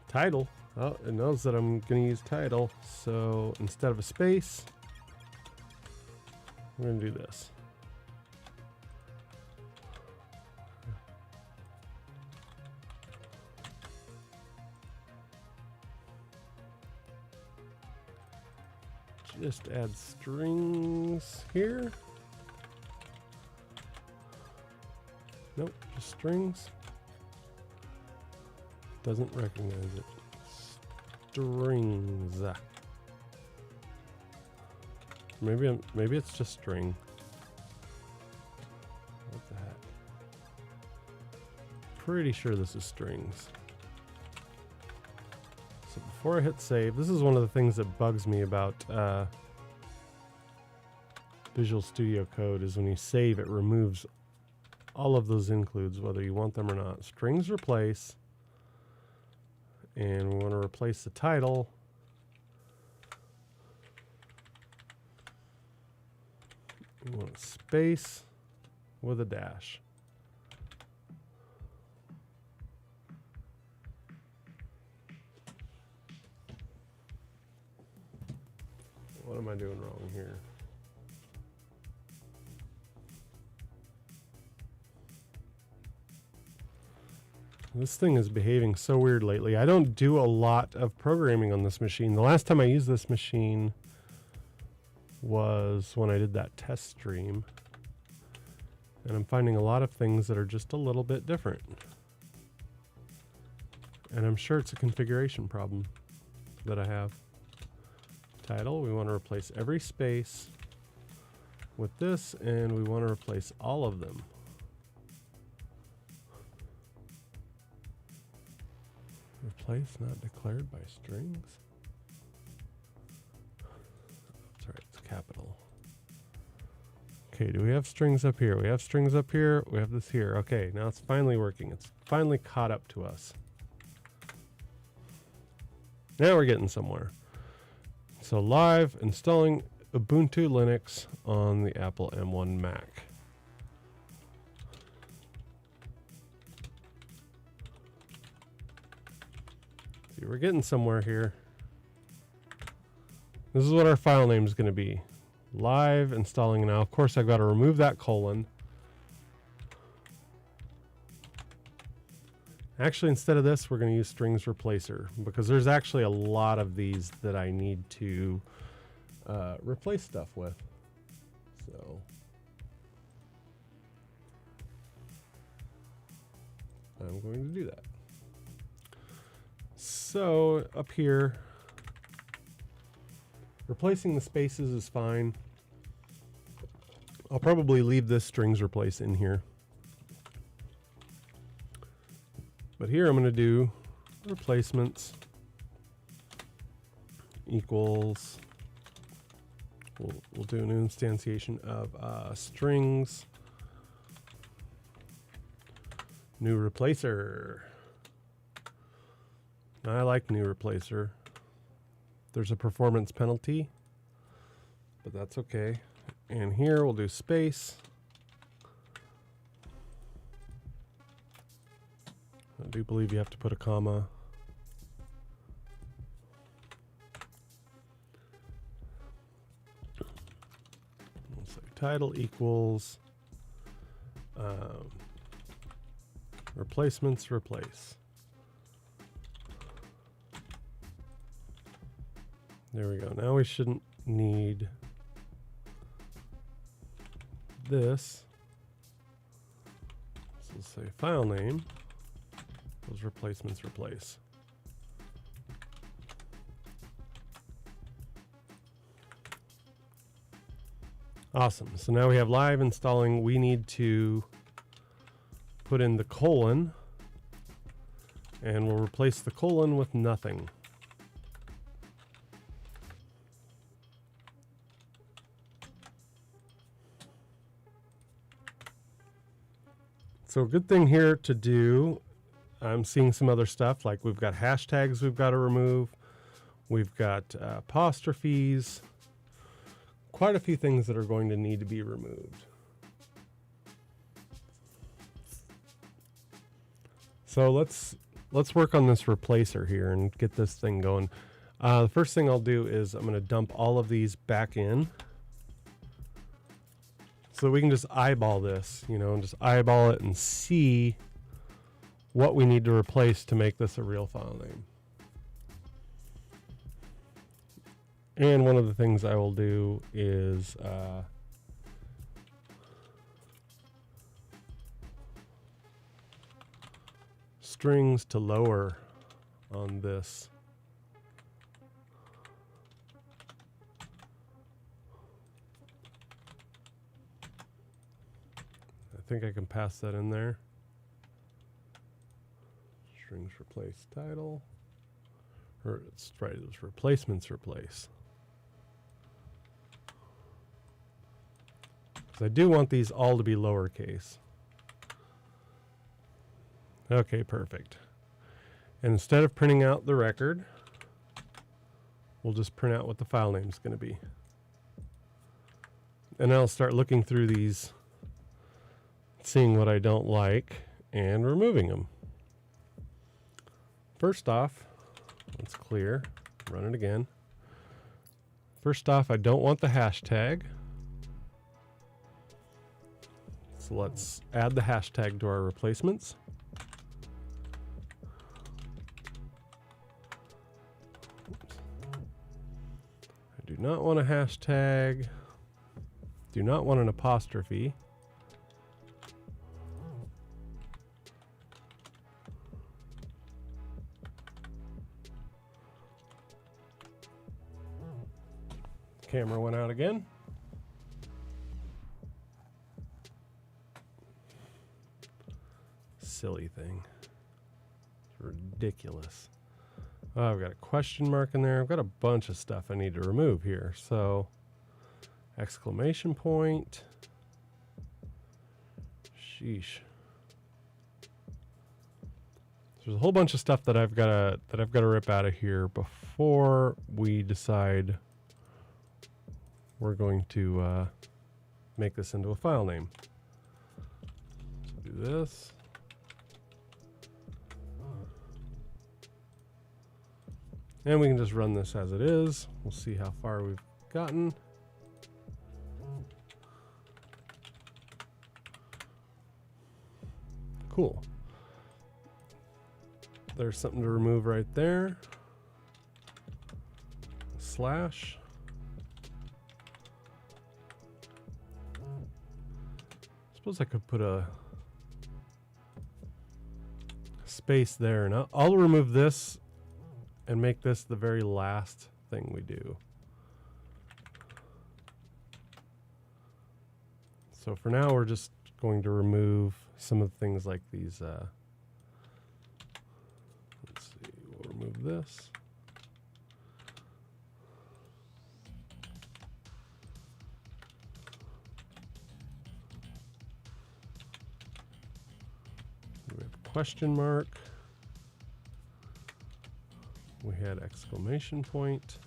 title. Oh, it knows that I'm going to use title. So instead of a space, we're going to do this. Just add strings here. Nope, just strings. Doesn't recognize it. Strings. Maybe it's just string. What the heck? Pretty sure this is strings. So before I hit save, this is one of the things that bugs me about Visual Studio Code is when you save, it removes all of those includes, whether you want them or not. Strings replace, and we want to replace the title. We want a space with a dash. What am I doing wrong here? This thing is behaving so weird lately. I don't do a lot of programming on this machine. The last time I used this machine was when I did that test stream. And I'm finding a lot of things that are just a little bit different. And I'm sure it's a configuration problem that I have. Title, we want to replace every space with this, and we want to replace all of them. Replace not declared by strings. That's right, it's capital. Okay, do we have strings up here? We have strings up here. We have this here. Okay, now it's finally working. It's finally caught up to us. Now we're getting somewhere. So live installing Ubuntu Linux on the Apple M1 Mac. See, we're getting somewhere here. This is what our file name is going to be. Live installing now. Of course, I've got to remove that colon. Actually, instead of this, we're going to use strings replacer because there's actually a lot of these that I need to replace stuff with. So I'm going to do that. So up here, replacing the spaces is fine. I'll probably leave this strings replace in here. But here I'm going to do replacements equals, we'll do an instantiation of strings, new replacer. I like new replacer. There's a performance penalty, but that's okay. And here we'll do space. I do believe you have to put a comma. We'll say title equals replacements replace. There we go. Now we shouldn't need this. So we'll say file name. Those replacements replace. Awesome. So now we have live installing. We need to put in the colon, and we'll replace the colon with nothing. So a good thing here to do, I'm seeing some other stuff, like we've got hashtags we've got to remove. We've got apostrophes. Quite a few things that are going to need to be removed. So let's work on this replacer here and get this thing going. The first thing I'll do is I'm going to dump all of these back in so we can just eyeball this, you know, and just eyeball it and see what we need to replace to make this a real file name. And one of the things I will do is strings to lower on this. I think I can pass that in there. Strings replace title. Or it's right, it's replacements replace. Because I do want these all to be lowercase. Okay, perfect. And instead of printing out the record, we'll just print out what the file name is going to be. And I'll start looking through these, seeing what I don't like, and removing them. First off, let's clear, run it again. First off, I don't want the hashtag. So let's add the hashtag to our replacements. I do not want a hashtag. Do not want an apostrophe. Camera went out again. Silly thing. It's ridiculous. Oh, I've got a question mark in there. I've got a bunch of stuff I need to remove here. So, exclamation point. Sheesh. There's a whole bunch of stuff that I've got to rip out of here before we decide we're going to make this into a file name. So do this. And we can just run this as it is. We'll see how far we've gotten. Cool. There's something to remove right there. Slash. Suppose I could put a space there, and I'll remove this and make this the very last thing we do. So for now, we're just going to remove some of the things like these. Let's see, we'll remove this. We have a question mark. We had exclamation point.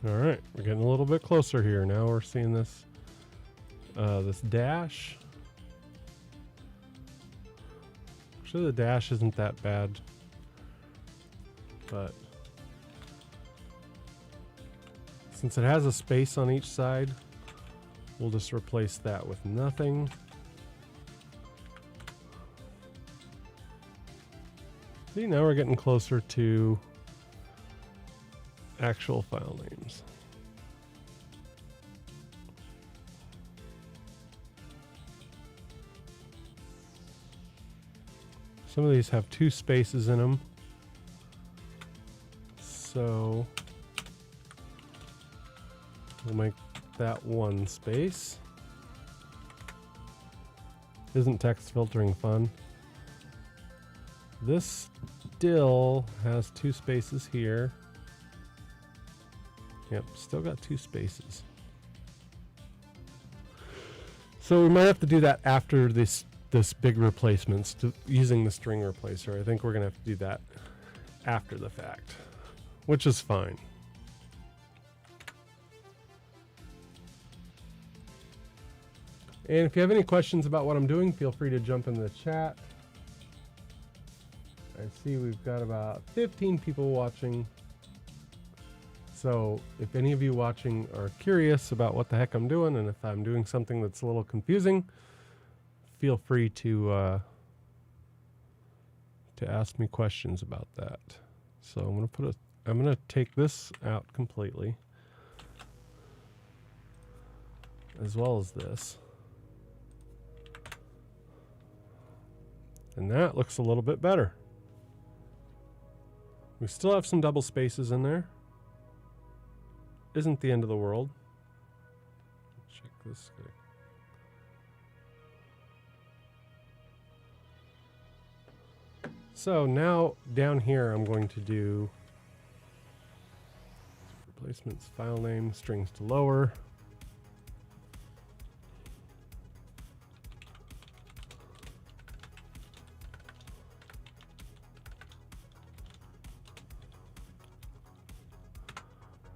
All right, we're getting a little bit closer here. Now we're seeing this, this dash. Actually, the dash isn't that bad, but since it has a space on each side, we'll just replace that with nothing. See, now we're getting closer to actual file names. Some of these have two spaces in them. So we'll make that one space. Isn't text filtering fun? This still has two spaces here. Yep, still got two spaces. So we might have to do that after this big replacements using the string replacer. I think we're gonna have to do that after the fact, which is fine. And if you have any questions about what I'm doing, feel free to jump in the chat. I see we've got about 15 people watching. So if any of you watching are curious about what the heck I'm doing, and if I'm doing something that's a little confusing, feel free to ask me questions about that. So I'm gonna take this out completely, as well as this. And that looks a little bit better. We still have some double spaces in there. Isn't the end of the world. Check this guy. So now down here I'm going to do replacements, file name, strings to lower.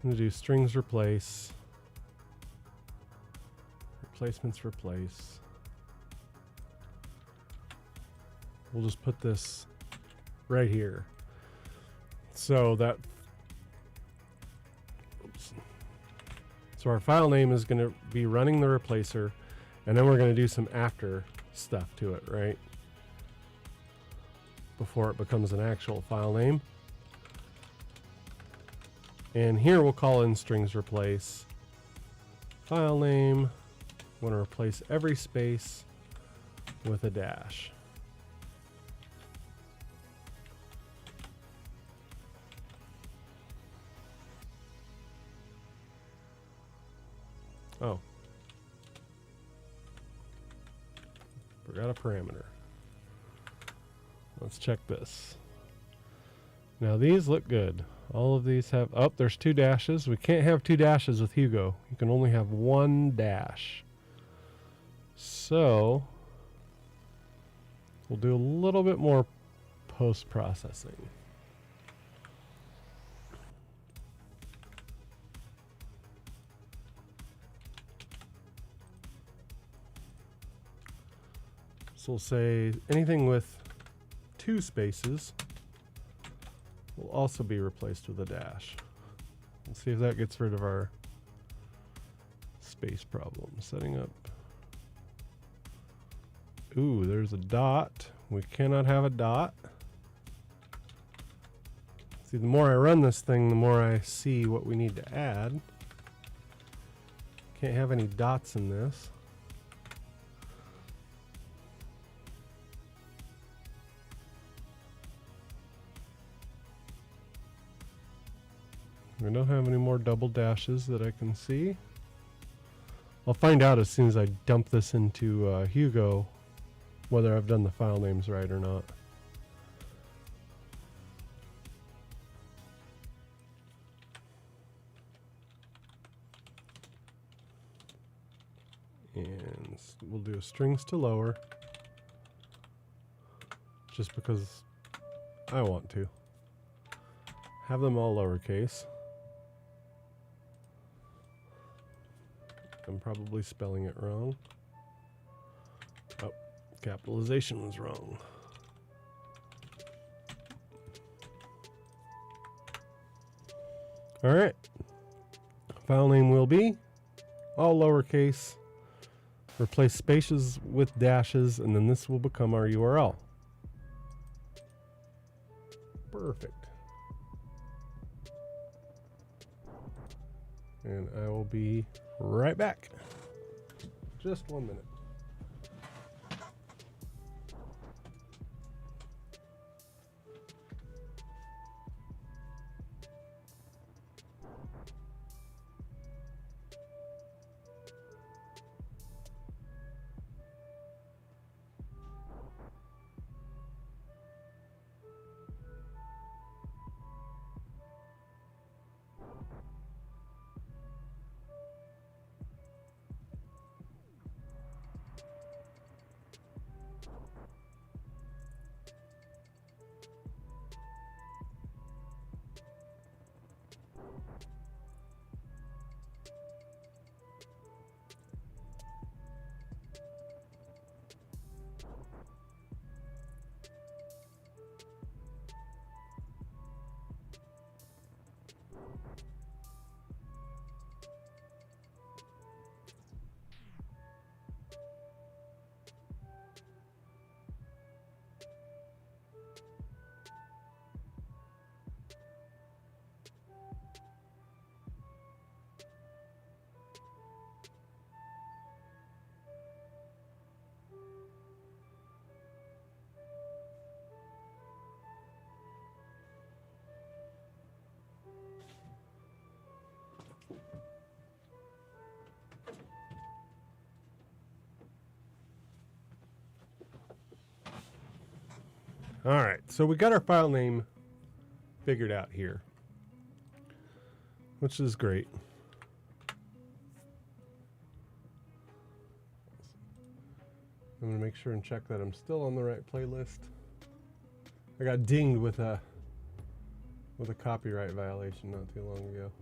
I'm going to do strings replace, replacements replace. We'll just put this right here. So that, oops. So our file name is going to be running the replacer, and then we're going to do some after stuff to it, right? Before it becomes an actual file name. And here we'll call in strings replace, file name. I want to replace every space with a dash. Oh, forgot a parameter. Let's check this. Now these look good. All of these have, oh, there's 2 dashes. We can't have 2 dashes with Hugo. You can only have 1 dash. So we'll do a little bit more post-processing. So we'll say anything with 2 spaces will also be replaced with a dash. Let's see if that gets rid of our space problem. Setting up. Ooh, there's a dot. We cannot have a dot. See, the more I run this thing, the more I see what we need to add. Can't have any dots in this. We don't have any more double dashes that I can see. I'll find out as soon as I dump this into Hugo whether I've done the file names right or not. And we'll do strings to lower just because I want to. Have them all lowercase. I'm probably spelling it wrong. Oh, capitalization was wrong. All right. File name will be all lowercase. Replace spaces with dashes, and then this will become our URL. Perfect. And I will be right back. Just 1 minute. All right, so we got our file name figured out here, which is great. I'm going to make sure and check that I'm still on the right playlist. I got dinged with a copyright violation not too long ago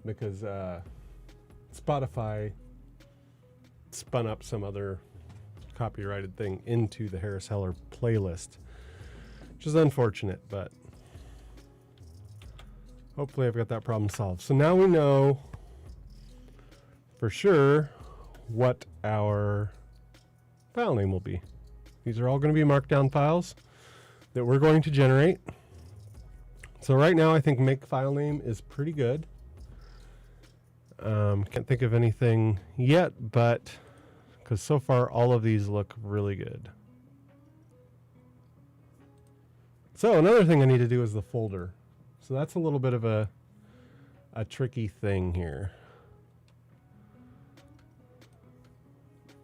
because Spotify spun up some other copyrighted thing into the Harris Heller playlist, which is unfortunate, but hopefully I've got that problem solved. So now we know for sure what our file name will be. These are all going to be Markdown files that we're going to generate. So right now I think make file name is pretty good. Can't think of anything yet, but because so far all of these look really good. So another thing I need to do is the folder. So that's a little bit of a tricky thing here.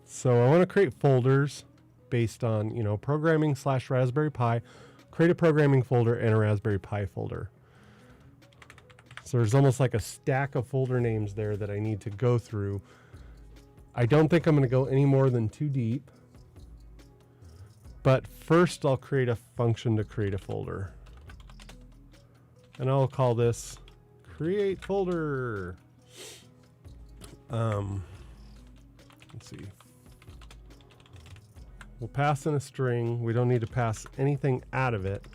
So I want to create folders based on, programming / Raspberry Pi, create a programming folder and a Raspberry Pi folder. So there's almost like a stack of folder names there that I need to go through. I don't think I'm going to go any more than 2 deep. But first I'll create a function to create a folder. And I'll call this create folder. Let's see. We'll pass in a string. We don't need to pass anything out of it,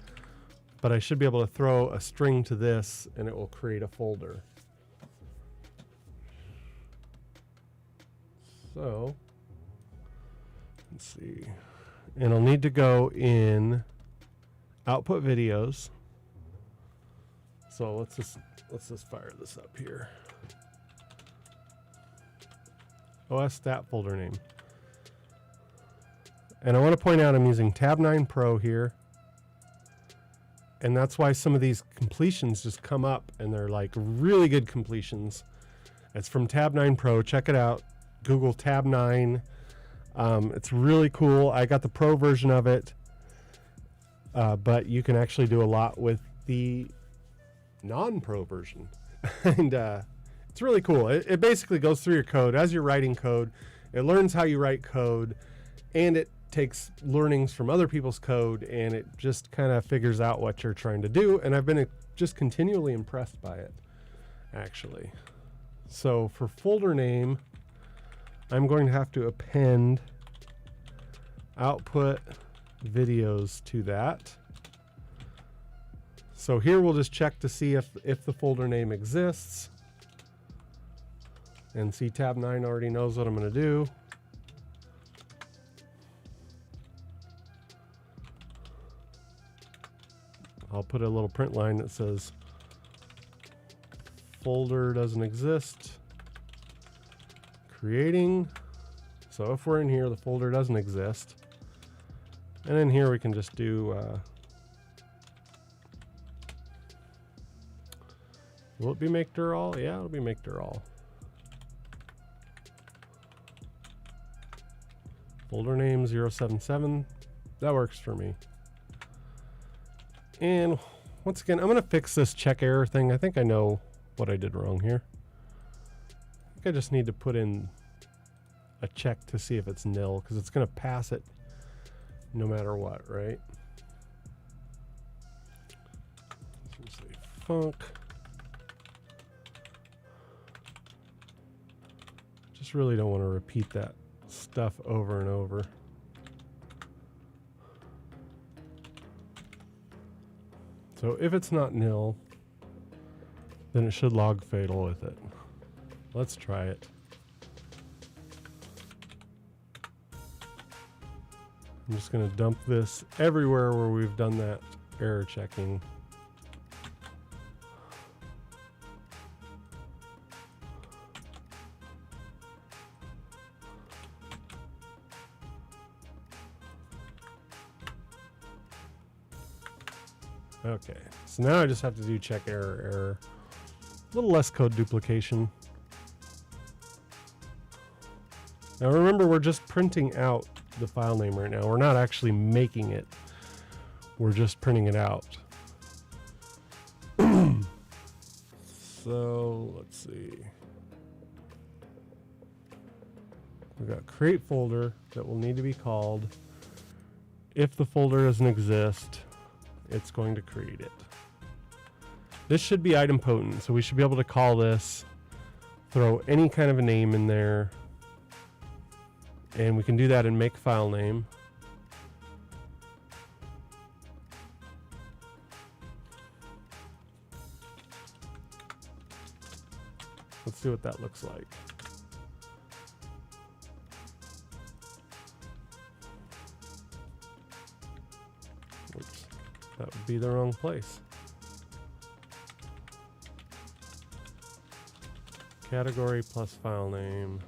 but I should be able to throw a string to this and it will create a folder. So let's see. And I'll need to go in output videos. So let's just fire this up here. OS stat folder name. And I want to point out I'm using Tab 9 Pro here. And that's why some of these completions just come up and they're like really good completions. It's from Tab 9 Pro. Check it out. Google Tab 9. It's really cool. I got the Pro version of it. But you can actually do a lot with the non-Pro version. And it's really cool. It basically goes through your code. As you're writing code, it learns how you write code. And it takes learnings from other people's code and it just kind of figures out what you're trying to do. And I've been just continually impressed by it, actually. So for folder name, I'm going to have to append output videos to that. So here we'll just check to see if the folder name exists. And see, Tab 9 already knows what I'm going to do. I'll put a little print line that says folder doesn't exist. Creating. So if we're in here, the folder doesn't exist. And in here we can just do, will it be make dir all? Yeah, it'll be make dir all. Folder name 077. That works for me. And once again, I'm going to fix this check error thing. I think I know what I did wrong here. I think I just need to put in a check to see if it's nil, because it's going to pass it no matter what, right? Let's say func. Just really don't want to repeat that stuff over and over. So if it's not nil, then it should log fatal with it. Let's try it. I'm just going to dump this everywhere where we've done that error checking. Okay, so now I just have to do check error. A little less code duplication. Now remember, we're just printing out the file name right now. We're not actually making it. We're just printing it out. So let's see. We've got create folder that will need to be called. If the folder doesn't exist, it's going to create it. This should be idempotent, so we should be able to call this, throw any kind of a name in there, and we can do that in make file name. Let's see what that looks like. Oops, that would be the wrong place. Category plus file name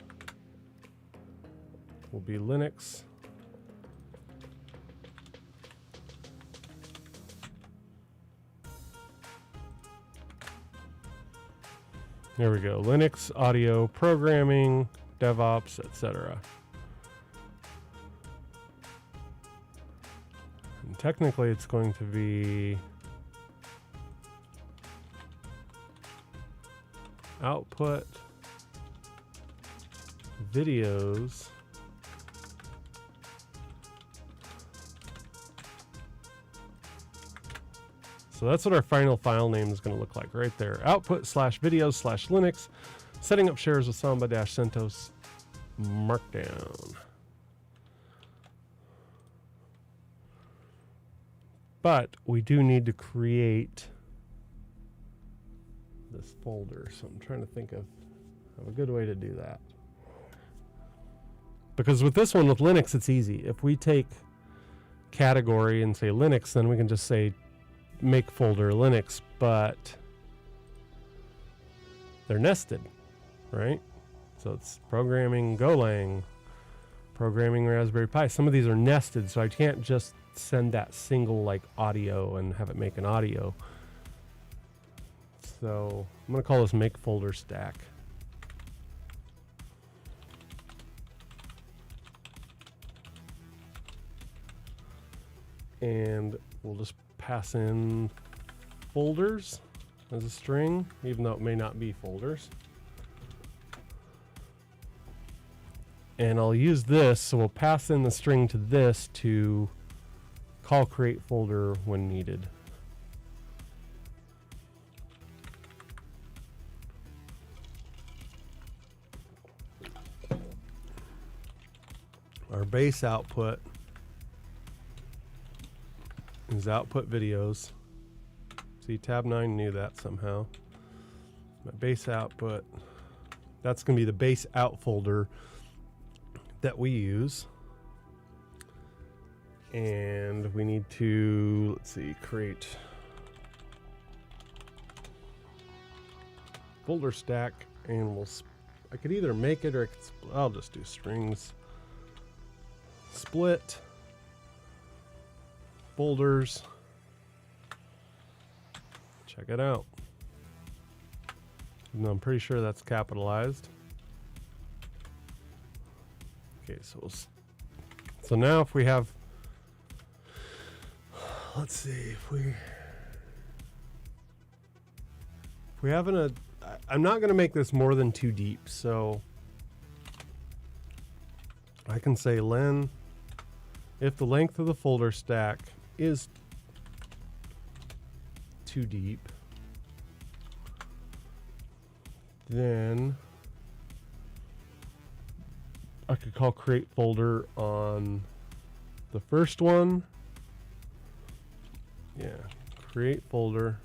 will be Linux. There we go. Linux, audio, programming, DevOps, etc. And technically it's going to be output, videos, so that's what our final file name is going to look like right there. Output/videos/Linux, setting up shares with Samba-CentOS Markdown. But we do need to create this folder, so I'm trying to think of a good way to do that. Because with this one, with Linux, it's easy. If we take category and say Linux, then we can just say make folder Linux, but they're nested, right? So it's programming Golang, programming Raspberry Pi. Some of these are nested, so I can't just send that single like audio and have it make an audio. So I'm going to call this make folder stack. And we'll just pass in folders as a string, even though it may not be folders. And I'll use this, so we'll pass in the string to this to call create folder when needed. Our base output is output videos. See, tab 9 knew that somehow. My base output, that's going to be the base out folder that we use. And we need to, let's see, create folder stack, and we'll, I could either make it or I'll just do strings. Split folders. Check it out. No, I'm pretty sure that's capitalized. Okay, so now if we have, let's see, if we have I'm not going to make this more than 2 deep, so I can say len if the length of the folder stack is 2 deep, then I could call create folder on the first one. Yeah, create folder.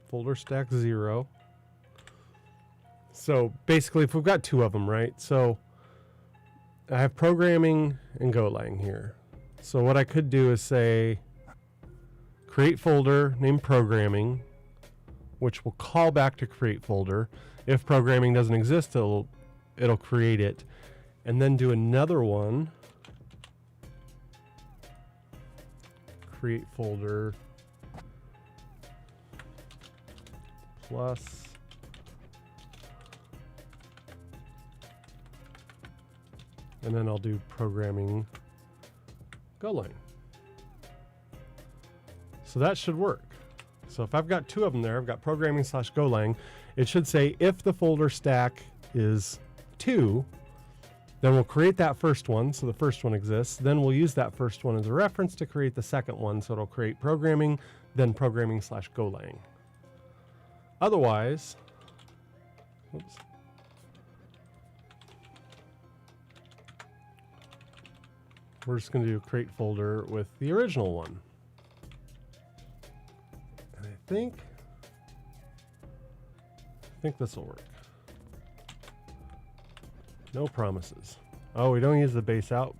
Folder stack 0. So basically, if we've got 2 of them, right? So I have programming and Golang here. So what I could do is say create folder named programming, which will call back to create folder. If programming doesn't exist, it'll create it, and then do another one, create folder plus and then I'll do programming Golang. So that should work. So if I've got two of them there, I've got programming/Golang, it should say if the folder stack is 2, then we'll create that first one, so the first one exists. Then we'll use that first one as a reference to create the second one, so it'll create programming, then programming/Golang. Otherwise, oops. We're just going to do create folder with the original one. And I think this will work. No promises. Oh, we don't use the base out,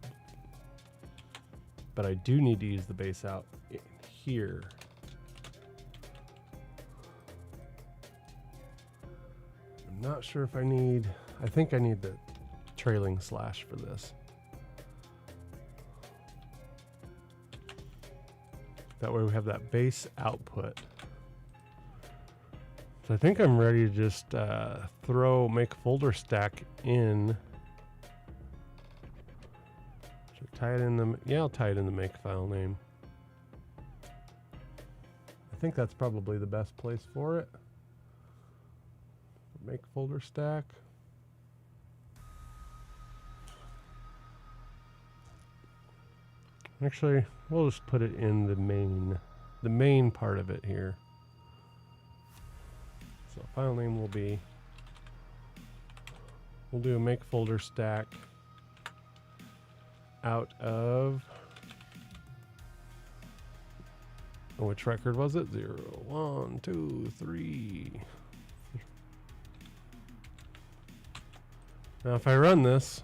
but I do need to use the base out in here. I'm not sure if I think I need the trailing slash for this. That way we have that base output. So I think I'm ready to just make folder stack in. Should I tie it in the, yeah, I'll tie it in the make file name. I think that's probably the best place for it. Make folder stack. Actually, we'll just put it in the main part of it here. So file name will be, we'll do a make folder stack out of, which record was it? 0, 1, 2, 3. Now if I run this,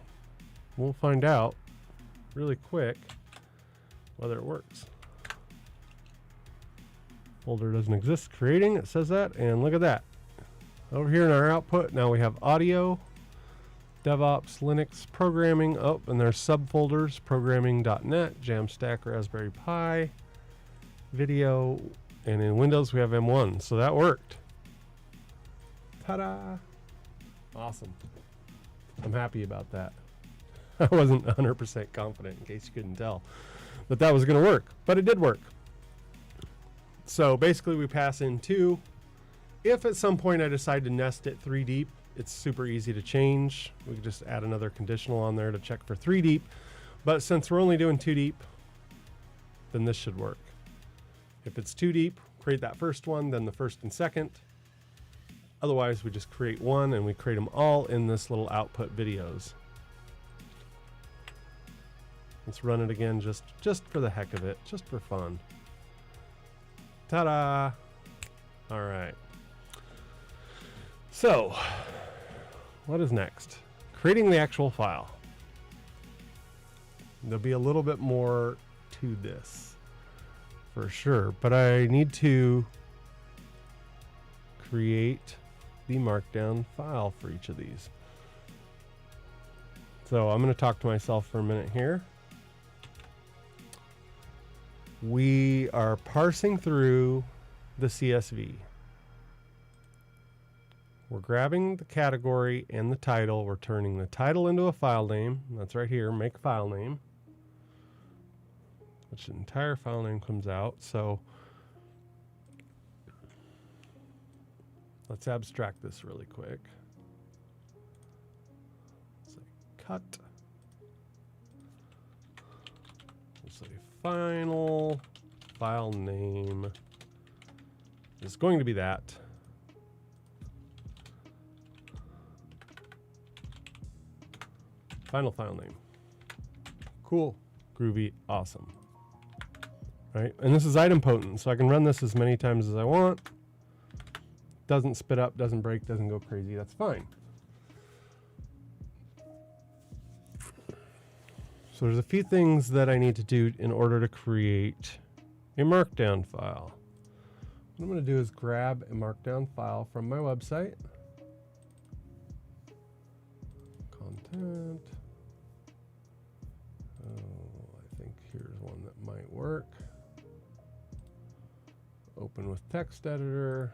we'll find out really quick whether it works. Folder doesn't exist creating, it says that, and look at that. Over here in our output, now we have audio, DevOps, Linux, programming, oh, and there's subfolders, programming.net, Jamstack, Raspberry Pi, video, and in Windows we have M1, so that worked. Ta-da! Awesome. I'm happy about that. I wasn't 100% confident, in case you couldn't tell, that was going to work, but it did work. So basically we pass in 2. If at some point I decide to nest it 3 deep, it's super easy to change. We can just add another conditional on there to check for 3 deep. But since we're only doing 2 deep, then this should work. If it's 2 deep, create that first one, then the first and second. Otherwise, we just create one and we create them all in this little output videos. Let's run it again just for the heck of it, just for fun. Ta-da! All right. So, what is next? Creating the actual file. There'll be a little bit more to this, for sure, but I need to create the Markdown file for each of these. So I'm going to talk to myself for a minute here. We are parsing through the CSV. We're grabbing the category and the title. We're turning the title into a file name. That's right here, make file name. Which the entire file name comes out. So let's abstract this really quick. Say cut. We'll say final file name is going to be that. Final file name. Cool, groovy, awesome. Right, and this is idempotent, so I can run this as many times as I want. Doesn't spit up, doesn't break, doesn't go crazy, that's fine. So there's a few things that I need to do in order to create a Markdown file. What I'm going to do is grab a Markdown file from my website. Content. Oh, I think here's one that might work. Open with text editor.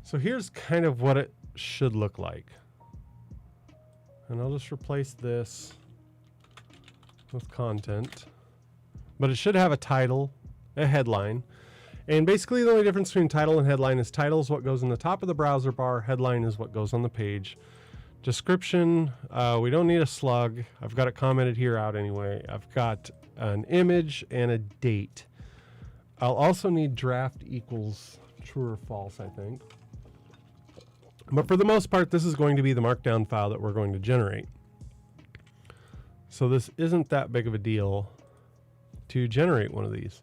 So here's kind of what it should look like. And I'll just replace this with content. But it should have a title, a headline. And basically the only difference between title and headline is title is what goes in the top of the browser bar. Headline is what goes on the page. Description, we don't need a slug. I've got it commented here out anyway. I've got an image and a date. I'll also need draft equals true or false, I think. But for the most part, this is going to be the Markdown file that we're going to generate. So this isn't that big of a deal to generate one of these.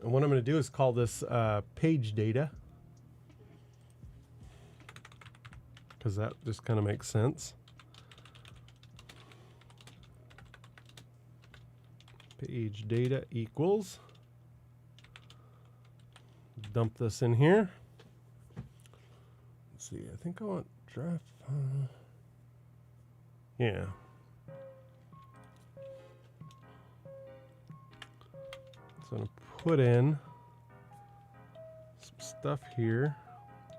And what I'm going to do is call this page data, because that just kind of makes sense. Page data equals, dump this in here. Let's see, I think I want draft. Yeah. So I'm going to put in some stuff here.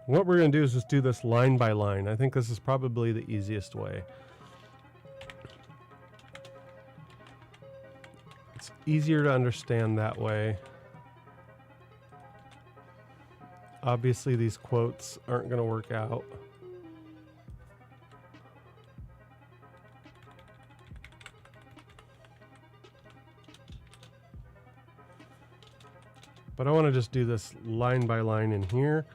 What we're going to do is just do this line by line. I think this is probably the easiest way. It's easier to understand that way. Obviously, these quotes aren't going to work out. But I want to just do this line by line in here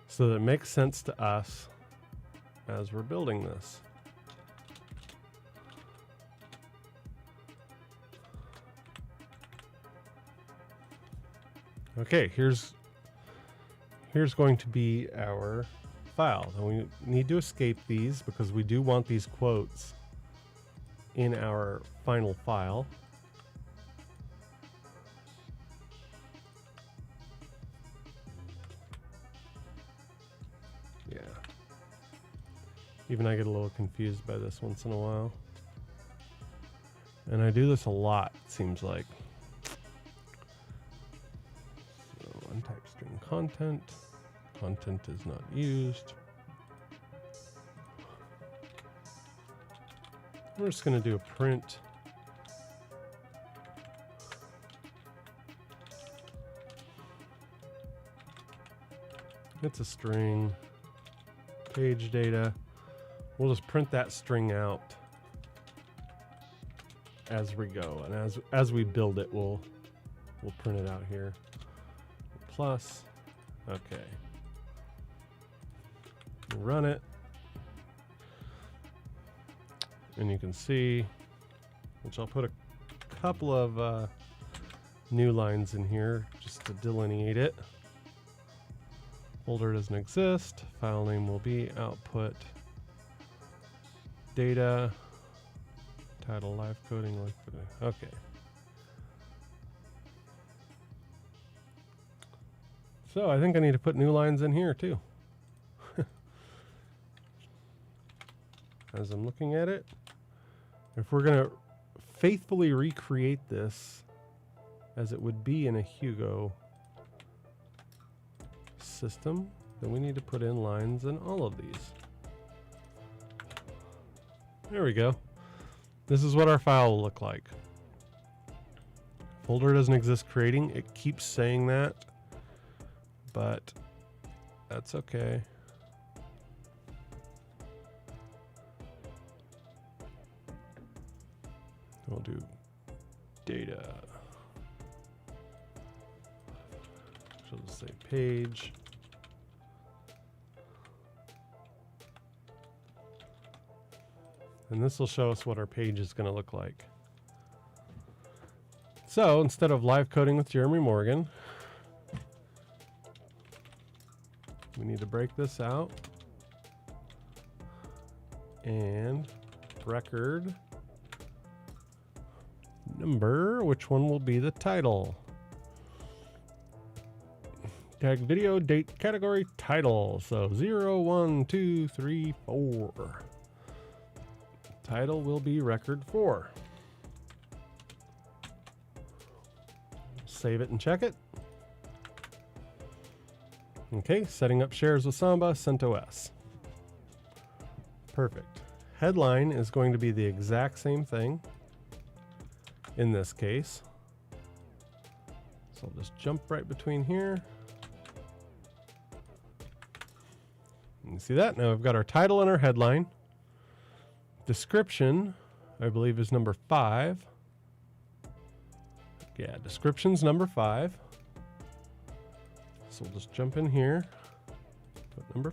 so that it makes sense to us as we're building this. Okay, here's going to be our file. And we need to escape these because we do want these quotes in our final file. Yeah. Even I get a little confused by this once in a while. And I do this a lot, it seems like. So untyped string content. Content is not used. We're just going to do a print. It's a string. Page data. We'll just print that string out as we go, and as we build it, we'll print it out here. Plus, okay. Run it, and you can see, which I'll put a couple of new lines in here just to delineate it. Folder doesn't exist. File name will be output data. Title live coding. Okay. So I think I need to put new lines in here too. As I'm looking at it, if we're going to faithfully recreate this as it would be in a Hugo system, then we need to put in lines in all of these. There we go. This is what our file will look like. Folder doesn't exist creating. It keeps saying that, but that's okay. We'll do data. So let's say page. And this will show us what our page is going to look like. So instead of live coding with Jeremy Morgan, we need to break this out and record number, which one will be the title. Tag video, date, category, title. So 0, 1, 2, 3, 4. Title will be record 4. Save it and check it. Okay, setting up shares with Samba, CentOS. Perfect. Headline is going to be the exact same thing in this case. So I'll just jump right between here. You see that? Now we've got our title and our headline. Description, I believe, is number 5. Yeah, description's number 5. So we'll just jump in here, put number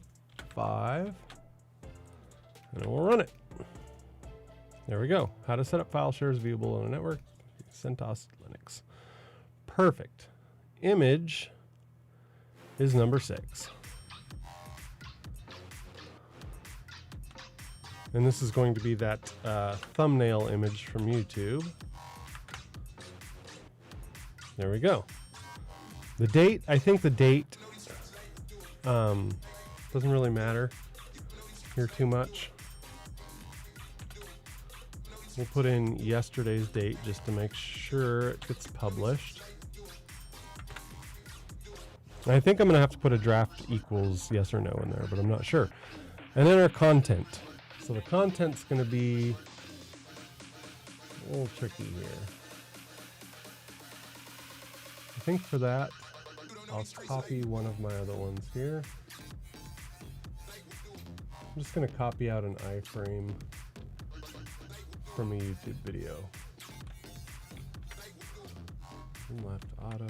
5, and then we'll run it. There we go. How to set up file shares viewable on a network. CentOS Linux. Perfect. Image is number 6. And this is going to be that thumbnail image from YouTube. There we go. The date, I think the date doesn't really matter here too much. We'll put in yesterday's date just to make sure it gets published. I think I'm going to have to put a draft equals yes or no in there, but I'm not sure. And then our content. So the content's going to be a little tricky here. I think for that, I'll copy one of my other ones here. I'm just going to copy out an iframe from a YouTube video. Left auto.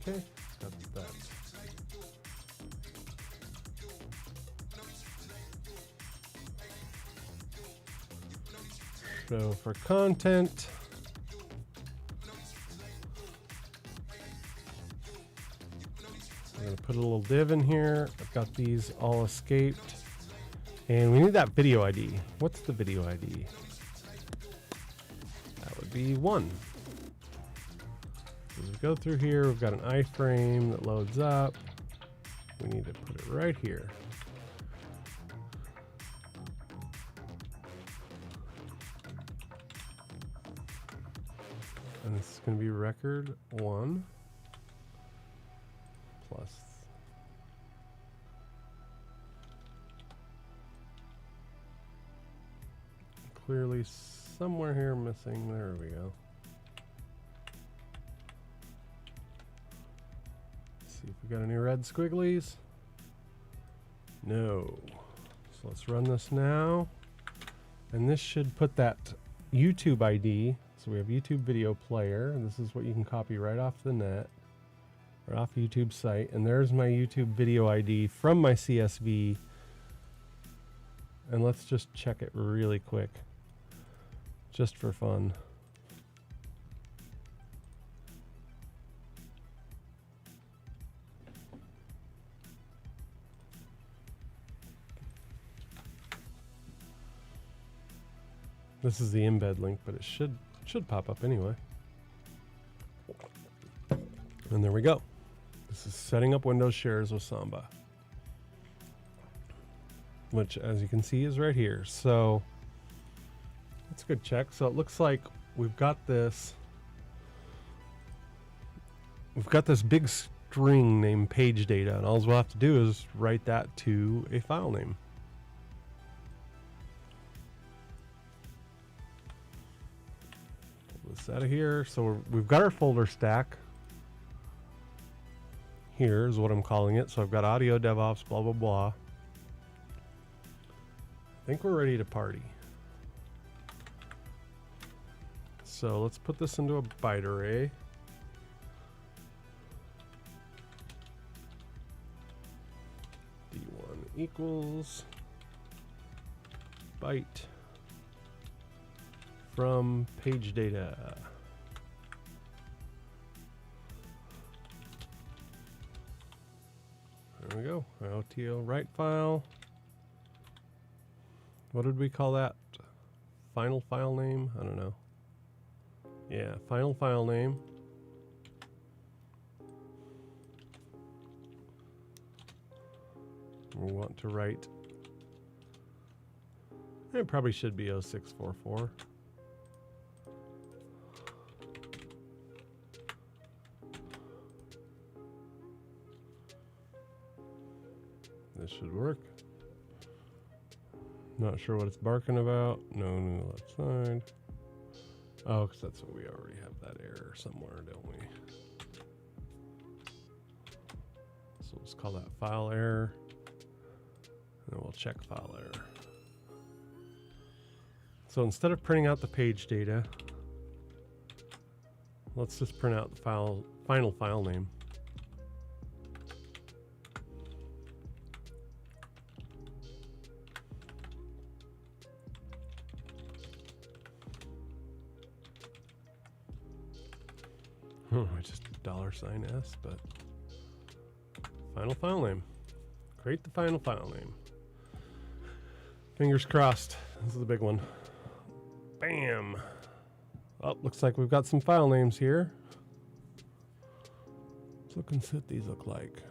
Okay, got that. So for content, I'm going to put a little div in here. I've got these all escaped. And we need that video ID. What's the video ID? That would be 1. As we go through here, we've got an iframe that loads up. We need to put it right here. And this is going to be record 1 plus clearly somewhere here missing. There we go. See if we got any red squigglies. No. So let's run this now. And this should put that YouTube ID. So we have YouTube video player. And this is what you can copy right off the net, right off YouTube site. And there's my YouTube video ID from my CSV. And let's just check it really quick, just for fun. This is the embed link, but it should pop up anyway. And there we go. This is setting up Windows shares with Samba, which, as you can see, is right here. So that's a good check. So it looks like we've got this big string named page data, and all we'll have to do is write that to a file name. Pull this out of here. So we've got our folder stack. Here is what I'm calling it. So I've got audio, DevOps, blah, blah, blah. I think we're ready to party. So let's put this into a byte array. D1 equals byte from page data. There we go. OTO write file. What did we call that? Final file name? I don't know. Yeah, final file name. We want to write, it probably should be 0644. This should work. Not sure what it's barking about. No new left side. Oh, because that's what we already have that error somewhere, don't we? So let's call that file error. And then we'll check file error. So instead of printing out the page data, let's just print out the final file name. I just $S, but final file name. Create the final file name. Fingers crossed. This is the big one. Bam. Oh, looks like we've got some file names here. Let's look and see what these look like.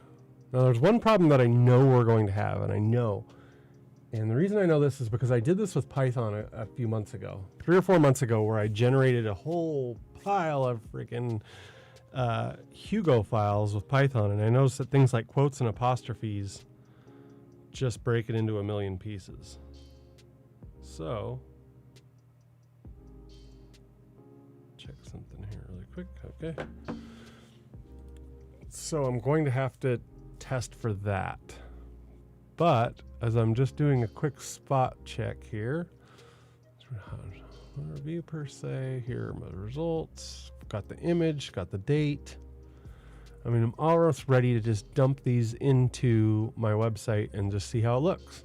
Now, there's one problem that I know we're going to have, and the reason I know this is because I did this with Python a few months ago, 3 or 4 months ago, where I generated a whole pile of freaking Hugo files with Python, and I noticed that things like quotes and apostrophes just break it into a million pieces. So, check something here really quick. Okay. So I'm going to have to test for that. But as I'm just doing a quick spot check here, review per se, here are my results. Got the image, got the date. I mean, I'm almost ready to just dump these into my website and just see how it looks.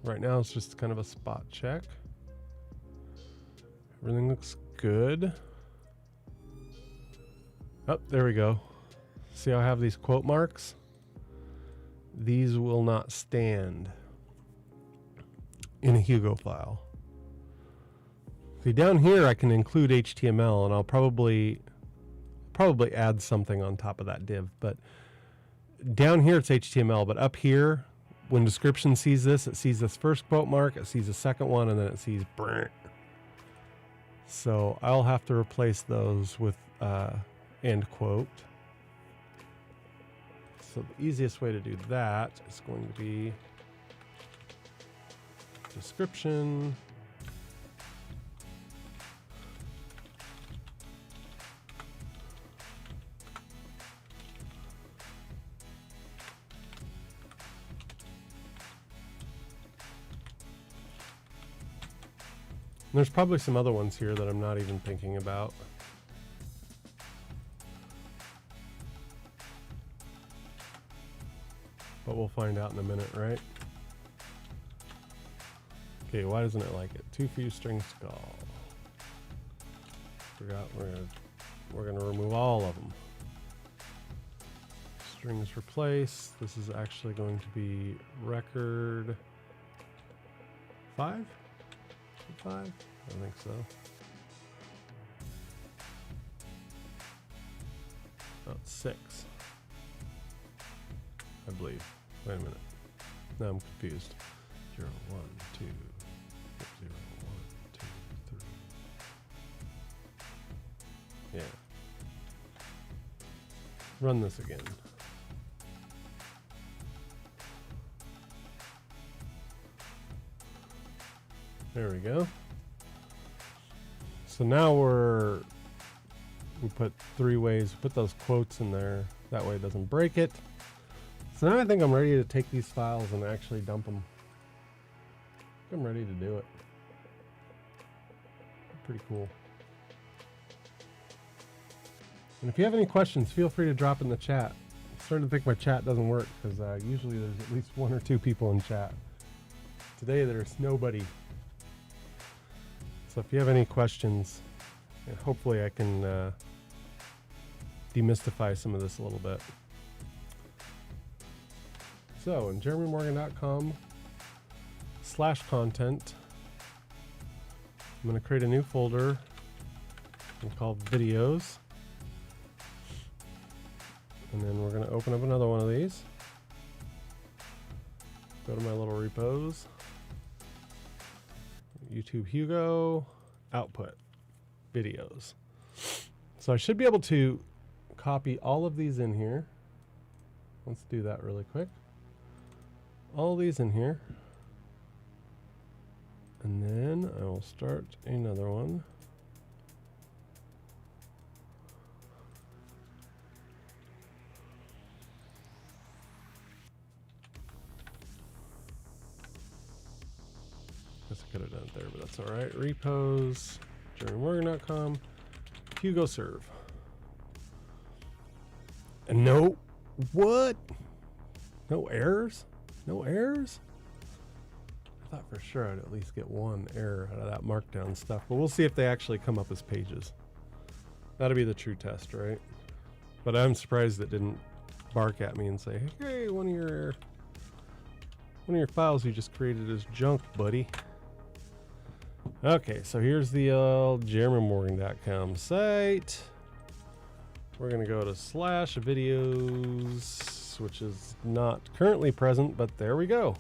Right now it's just kind of a spot check. Everything looks good. Oh, there we go. See how I have these quote marks? These will not stand in a Hugo file. See, down here I can include HTML, and I'll probably add something on top of that div, but down here it's HTML, but up here, when description sees this, it sees this first quote mark, it sees the second one, and then it sees brr. So I'll have to replace those with end quote. So the easiest way to do that is going to be description. There's probably some other ones here that I'm not even thinking about. But we'll find out in a minute, right? Okay, why doesn't it like it? Too few strings call. Forgot we're gonna remove all of them. Strings replace. This is actually going to be record 5? 5? I think so. Oh, 6. I believe. Wait a minute. Now I'm confused. 0, 1, 2, 0, 1, 2, 3. Yeah. Run this again. There we go. So now we put 3 ways, put those quotes in there. That way it doesn't break it. So now I think I'm ready to take these files and actually dump them. I think I'm ready to do it. Pretty cool. And if you have any questions, feel free to drop in the chat. I'm starting to think my chat doesn't work because usually there's at least 1 or 2 people in chat. Today there's nobody. So if you have any questions, hopefully I can demystify some of this a little bit. So in jeremymorgan.com/content, I'm going to create a new folder and call videos. And then we're going to open up another one of these. Go to my little repos. YouTube Hugo, output, videos. So I should be able to copy all of these in here. Let's do that really quick. All these in here. And then I will start another one. Guess I could have done it there, but that's all right. Repos, jeremymorgan.com, Hugo serve. And no, what? No errors? No errors? I thought for sure I'd at least get one error out of that Markdown stuff, but we'll see if they actually come up as pages. That'll be the true test, right? But I'm surprised it didn't bark at me and say, hey, one of your files you just created is junk, buddy. Okay, so here's the jeremymorgan.com site. We're going to go to /videos, which is not currently present, but there we go.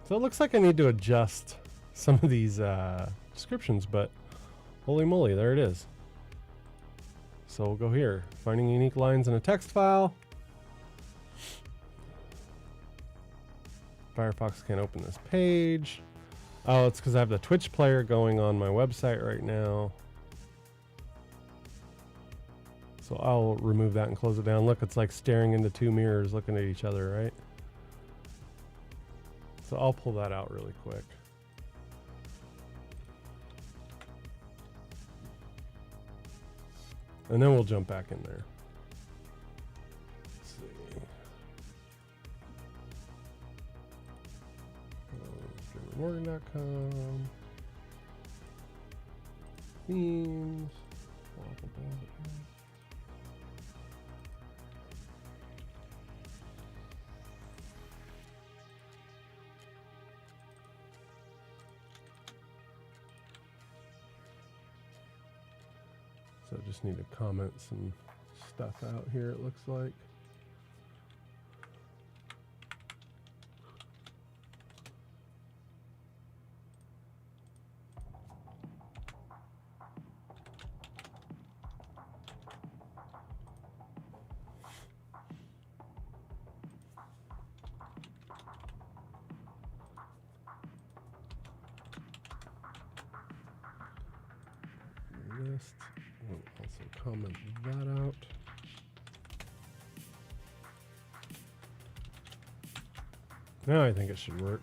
So it looks like I need to adjust some of these descriptions, but holy moly, there it is. So we'll go here, finding unique lines in a text file. Firefox can't open this page. Oh, it's because I have the Twitch player going on my website right now. So I'll remove that and close it down. Look, it's like staring into two mirrors looking at each other, right? So I'll pull that out really quick. And then we'll jump back in there. Let's see. Morgan.com. Themes. So just need to comment some stuff out here, it looks like. List. We'll also comment that out. Now I think it should work.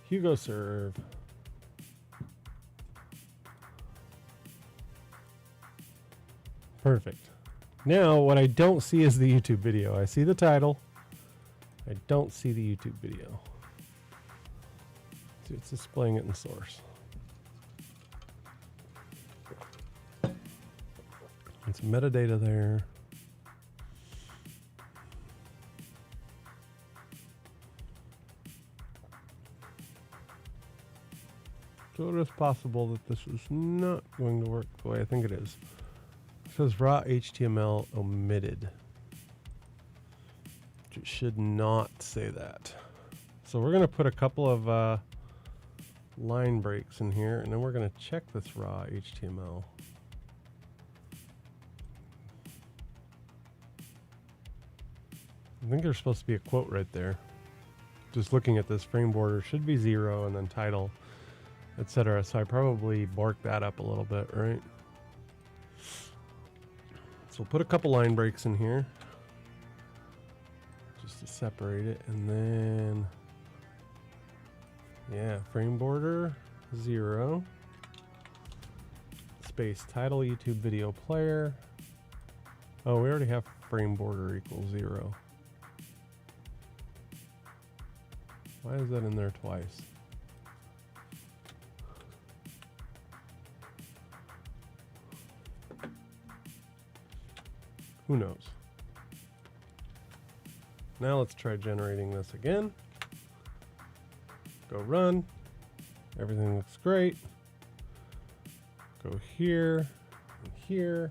Hugo serve. Perfect. Now what I don't see is the YouTube video. I see the title. I don't see the YouTube video. See, it's displaying it in source. And some metadata there. So it is possible that this is not going to work the way I think it is. It says raw HTML omitted. It should not say that. So we're going to put a couple of line breaks in here, and then we're going to check this raw HTML. I think there's supposed to be a quote right there. Just looking at this, frame border should be 0 and then title, etc. So I probably borked that up a little bit, right? So we'll put a couple line breaks in here just to separate it, and then yeah, frame border 0, space title YouTube video player. Oh, we already have frame border equals 0. Why is that in there twice? Who knows? Now let's try generating this again. Go run. Everything looks great. Go here and here.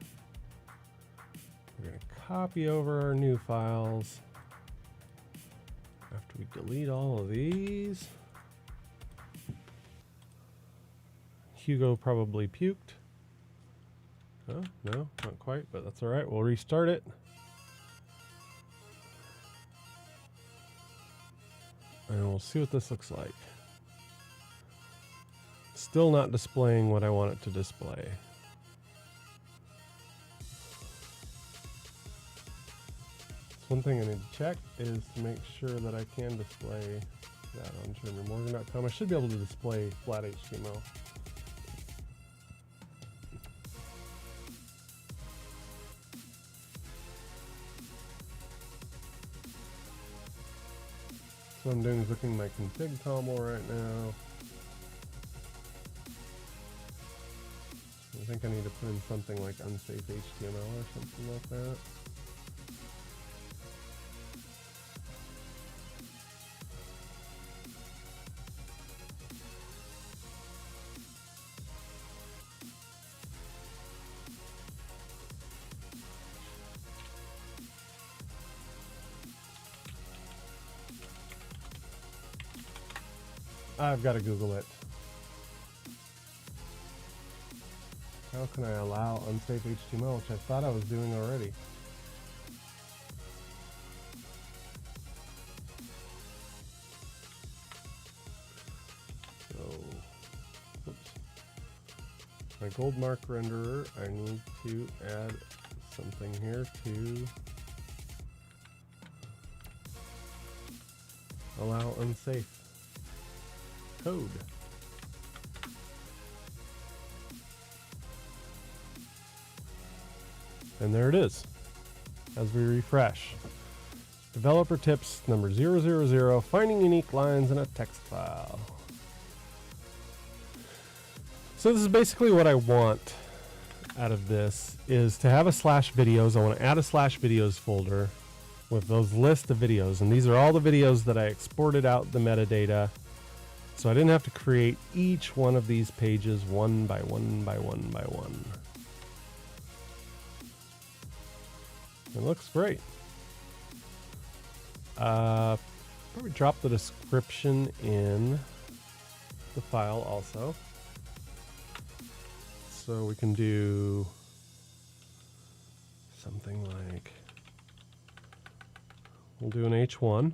We're going to copy over our new files after we delete all of these. Hugo probably puked. Oh, no, not quite, but that's all right. We'll restart it. And we'll see what this looks like. Still not displaying what I want it to display. One thing I need to check is to make sure that I can display that on JeremyMorgan.com. I should be able to display flat HTML. So what I'm doing is looking at my config toml right now. I think I need to put in something like unsafe HTML or something like that. I've got to Google it. How can I allow unsafe HTML, which I thought I was doing already? So, oops. My gold mark renderer, I need to add something here to allow unsafe code. And there it is as we refresh. Developer tips number 000, finding unique lines in a text file. So this is basically what I want out of this, is to have a /videos. I want to add a /videos folder with those list of videos. And these are all the videos that I exported out the metadata. So I didn't have to create each one of these pages one by one by one by one. It looks great. Probably drop the description in the file also. So we can do something like, we'll do an H1.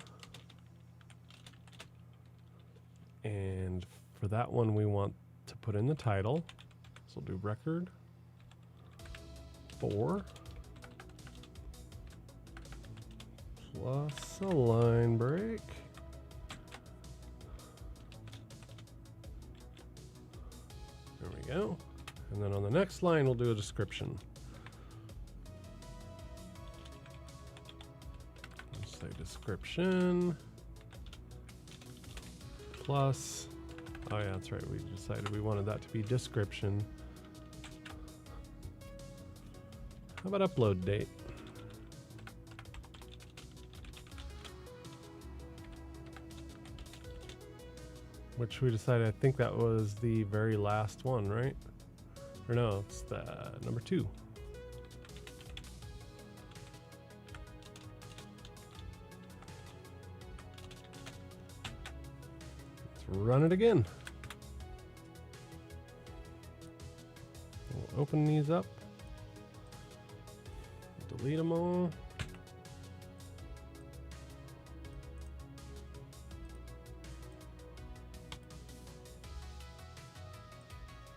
And for that one, we want to put in the title. So we'll do record 4 plus a line break. There we go. And then on the next line, we'll do a description. Let's say description plus, oh yeah, that's right. We decided we wanted that to be description. How about upload date? Which we decided, I think that was the very last one, right? Or no, it's the number 2. Let's run it again. We'll open these up. Delete them all.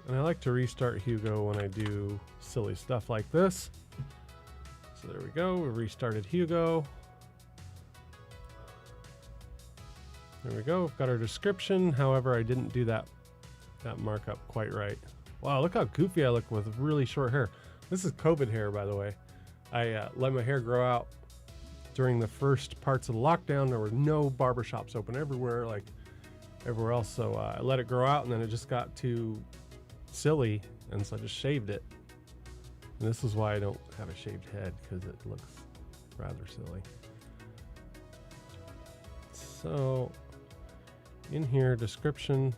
And I like to restart Hugo when I do silly stuff like this. So there we go, we restarted Hugo. There we go, we've got our description. However, I didn't do that markup quite right. Wow, look how goofy I look with really short hair. This is COVID hair, by the way. I let my hair grow out during the first parts of the lockdown. There were no barbershops open everywhere, like everywhere else. So I let it grow out, and then it just got too silly, and so I just shaved it. And this is why I don't have a shaved head, because it looks rather silly. So in here, description,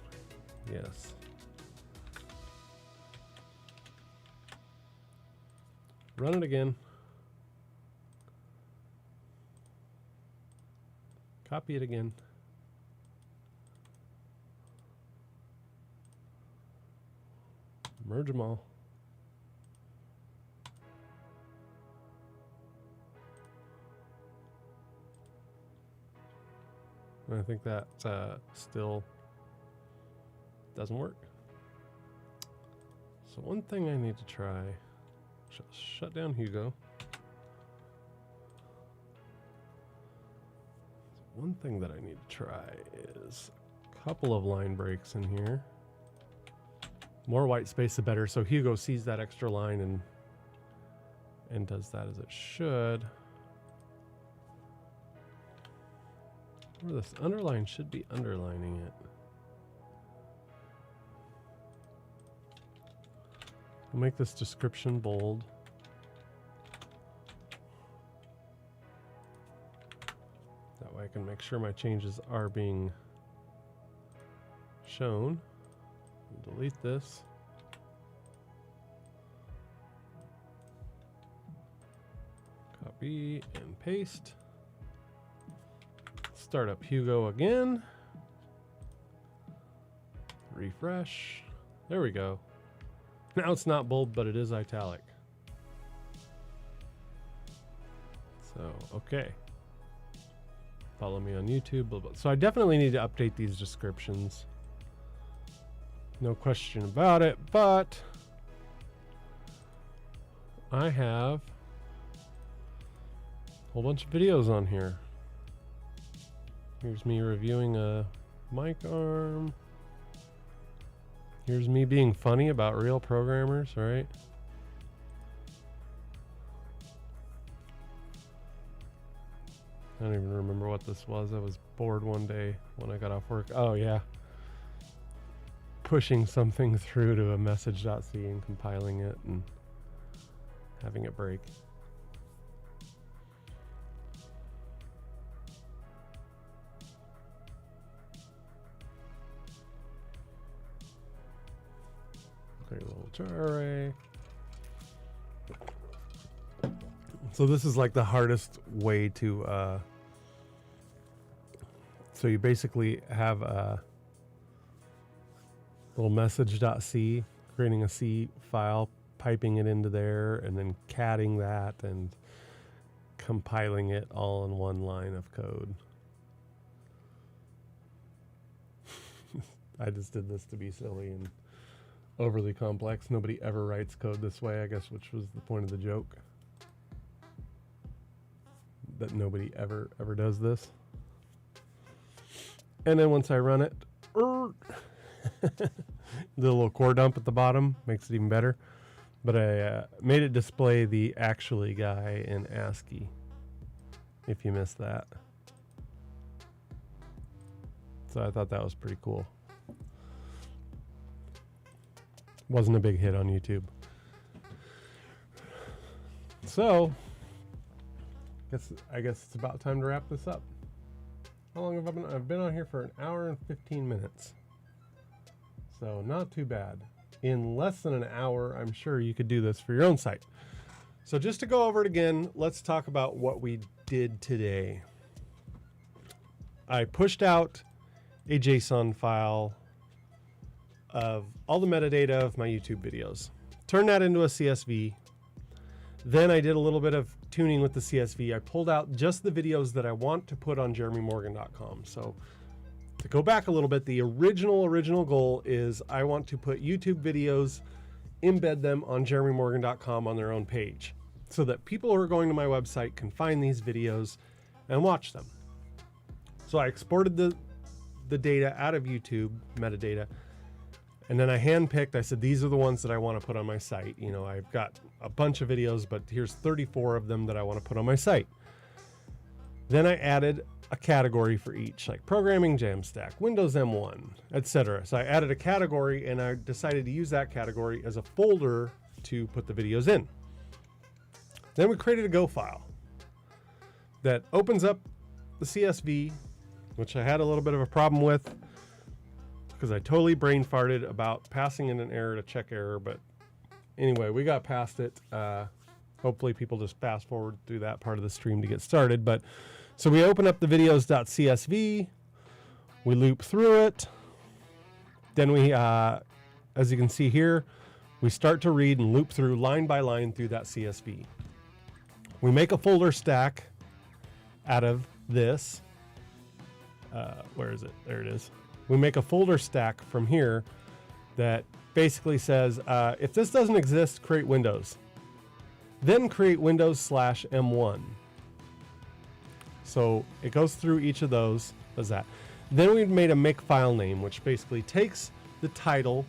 yes. Run it again. Copy it again. Merge them all. And I think that still doesn't work. So one thing I need to try, shut down Hugo. One thing that I need to try is a couple of line breaks in here. More white space the better, so Hugo sees that extra line and does that as it should. Or this underline should be underlining it. I'll make this description bold. That way I can make sure my changes are being shown. Delete this. Copy and paste. Start up Hugo again. Refresh. There we go. Now it's not bold, but it is italic. So, okay. Follow me on YouTube. Blah, blah. So I definitely need to update these descriptions. No question about it, but I have a whole bunch of videos on here. Here's me reviewing a mic arm. Here's me being funny about real programmers, right? I don't even remember what this was. I was bored one day when I got off work. Oh, yeah. Pushing something through to a message.c and compiling it and having it break. Okay, little char array. So this is like the hardest way to, so you basically have a little message.c, creating a C file, piping it into there, and then catting that and compiling it all in one line of code. I just did this to be silly and overly complex. Nobody ever writes code this way, I guess, which was the point of the joke. That nobody ever does this. And then once I run it, the little core dump at the bottom makes it even better. But I made it display the actually guy in ASCII, if you missed that. So I thought that was pretty cool. Wasn't a big hit on YouTube. So, I guess it's about time to wrap this up. How long have I been? I've been on here for an hour and 15 minutes. So not too bad. In less than an hour, I'm sure you could do this for your own site. So just to go over it again, let's talk about what we did today. I pushed out a JSON file of all the metadata of my YouTube videos. Turned that into a CSV. Then I did a little bit of tuning with the CSV. I pulled out just the videos that I want to put on jeremymorgan.com. So to go back a little bit, the original goal is I want to put YouTube videos, embed them on jeremymorgan.com on their own page so that people who are going to my website can find these videos and watch them. So I exported the data out of YouTube, metadata, and then I handpicked, I said, these are the ones that I want to put on my site. You know, I've got a bunch of videos, but here's 34 of them that I want to put on my site. Then I added a category for each, like programming Jamstack, Windows M1, etc. So I added a category and I decided to use that category as a folder to put the videos in. Then we created a Go file that opens up the CSV, which I had a little bit of a problem with because I totally brain farted about passing in an error to check error. But anyway, we got past it. Hopefully people just fast forward through that part of the stream to get started. But So we open up the videos.csv, we loop through it, then we, as you can see here, we start to read and loop through line by line through that CSV. We make a folder stack out of this. Where is it? There it is. We make a folder stack from here that basically says, if this doesn't exist, create Windows. Then create Windows/M1. So it goes through each of those, does that. Then we've made a make file name, which basically takes the title,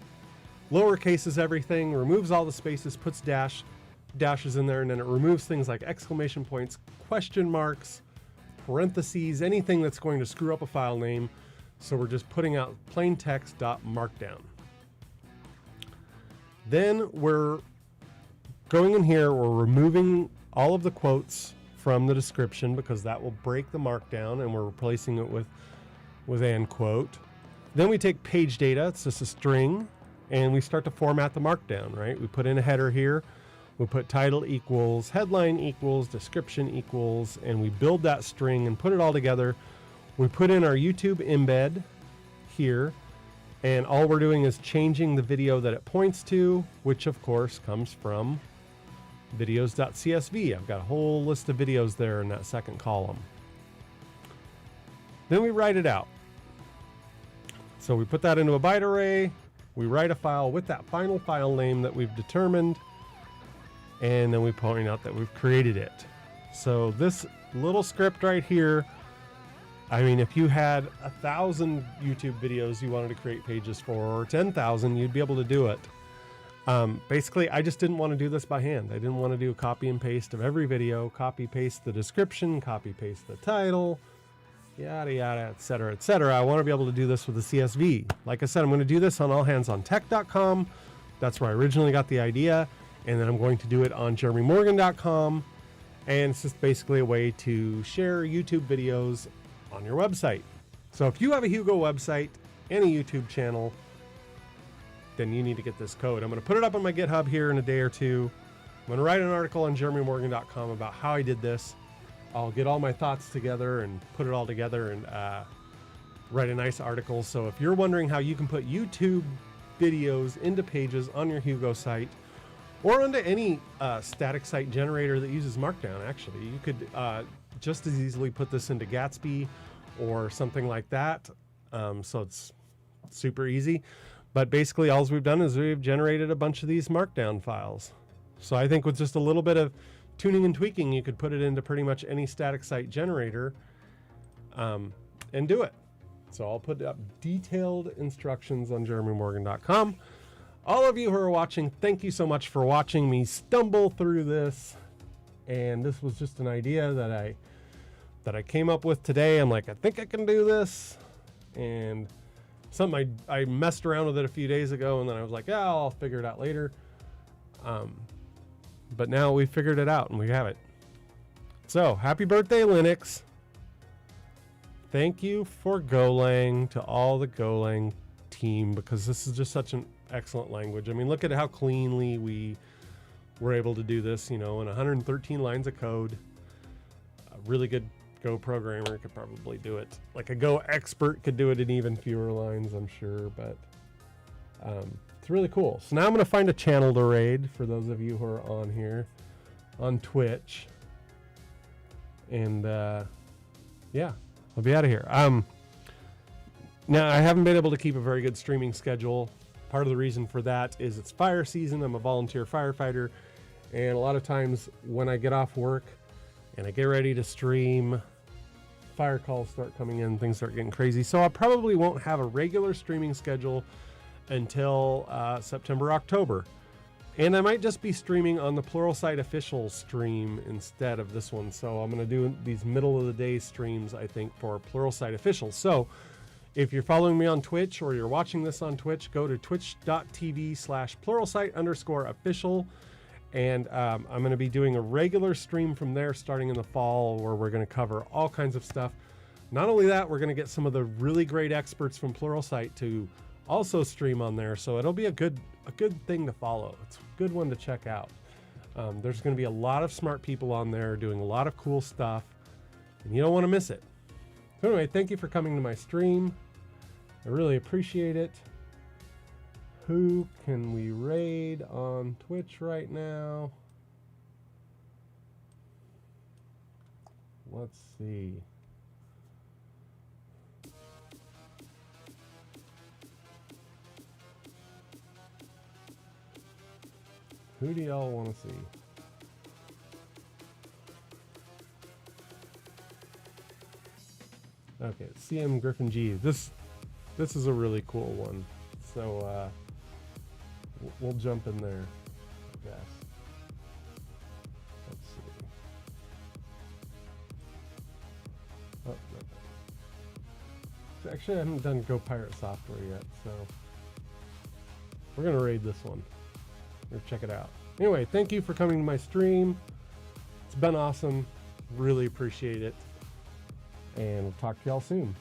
lowercases everything, removes all the spaces, puts dashes in there, and then it removes things like exclamation points, question marks, parentheses, anything that's going to screw up a file name. So we're just putting out plain text.markdown. Then we're going in here, we're removing all of the quotes from the description because that will break the markdown, and we're replacing it with an quote. Then we take page data, it's just a string, and we start to format the markdown, right? We put in a header here, we put title equals, headline equals, description equals, and we build that string and put it all together. We put in our YouTube embed here, and all we're doing is changing the video that it points to, which of course comes from videos.csv. I've got a whole list of videos there in that second column. Then we write it out. So we put that into a byte array, we write a file with that final file name that we've determined, and then we point out that we've created it. So this little script right here, I mean, if you had 1,000 YouTube videos you wanted to create pages for, or 10,000, you'd be able to do it. Basically, I just didn't want to do this by hand. I didn't want to do a copy and paste of every video, copy paste the description, copy paste the title, yada yada, etc., etc. I want to be able to do this with a CSV. Like I said, I'm going to do this on allhandsontech.com. That's where I originally got the idea, and then I'm going to do it on jeremymorgan.com. And it's just basically a way to share YouTube videos on your website. So if you have a Hugo website and a YouTube channel, then you need to get this code. I'm going to put it up on my GitHub here in a day or two. I'm going to write an article on jeremymorgan.com about how I did this. I'll get all my thoughts together and put it all together and write a nice article. So if you're wondering how you can put YouTube videos into pages on your Hugo site, or onto any static site generator that uses Markdown, actually, you could just as easily put this into Gatsby or something like that. So it's super easy. But basically all we've done is we've generated a bunch of these Markdown files. So I think with just a little bit of tuning and tweaking, you could put it into pretty much any static site generator and do it. So I'll put up detailed instructions on jeremymorgan.com. All of you who are watching, thank you so much for watching me stumble through this. And this was just an idea that I came up with today. I'm like, I think I can do this. And something I messed around with it a few days ago, and then I was like, yeah, I'll figure it out later. But now we figured it out and we have it. So happy birthday, Linux. Thank you for Golang, to all the Golang team, because this is just such an excellent language. I mean, look at how cleanly we were able to do this, you know, in 113 lines of code. A really good Go programmer could probably do it. Like a Go expert could do it in even fewer lines, I'm sure, but it's really cool. So now I'm going to find a channel to raid for those of you who are on here on Twitch. And yeah, I'll be out of here. Now, I haven't been able to keep a very good streaming schedule. Part of the reason for that is it's fire season. I'm a volunteer firefighter. And a lot of times when I get off work and I get ready to stream, fire calls start coming in, things start getting crazy. So I probably won't have a regular streaming schedule until September, October. And I might just be streaming on the Pluralsight official stream instead of this one. So I'm going to do these middle of the day streams, I think, for Pluralsight official. So if you're following me on Twitch or you're watching this on Twitch, go to twitch.tv/pluralsight_official. And I'm going to be doing a regular stream from there starting in the fall, where we're going to cover all kinds of stuff. Not only that, we're going to get some of the really great experts from Pluralsight to also stream on there. So it'll be a good thing to follow. It's a good one to check out. There's going to be a lot of smart people on there doing a lot of cool stuff. and you don't want to miss it. So anyway, thank you for coming to my stream. I really appreciate it. Who can we raid on Twitch right now? Let's see. Who do y'all want to see? Okay, CM Griffin G. This is a really cool one. So we'll jump in there, I guess. Let's see. Oh, no. Actually, I haven't done Go Pirate Software yet, so we're gonna raid this one. We're gonna check it out. Anyway, thank you for coming to my stream. It's been awesome. Really appreciate it. And we'll talk to y'all soon.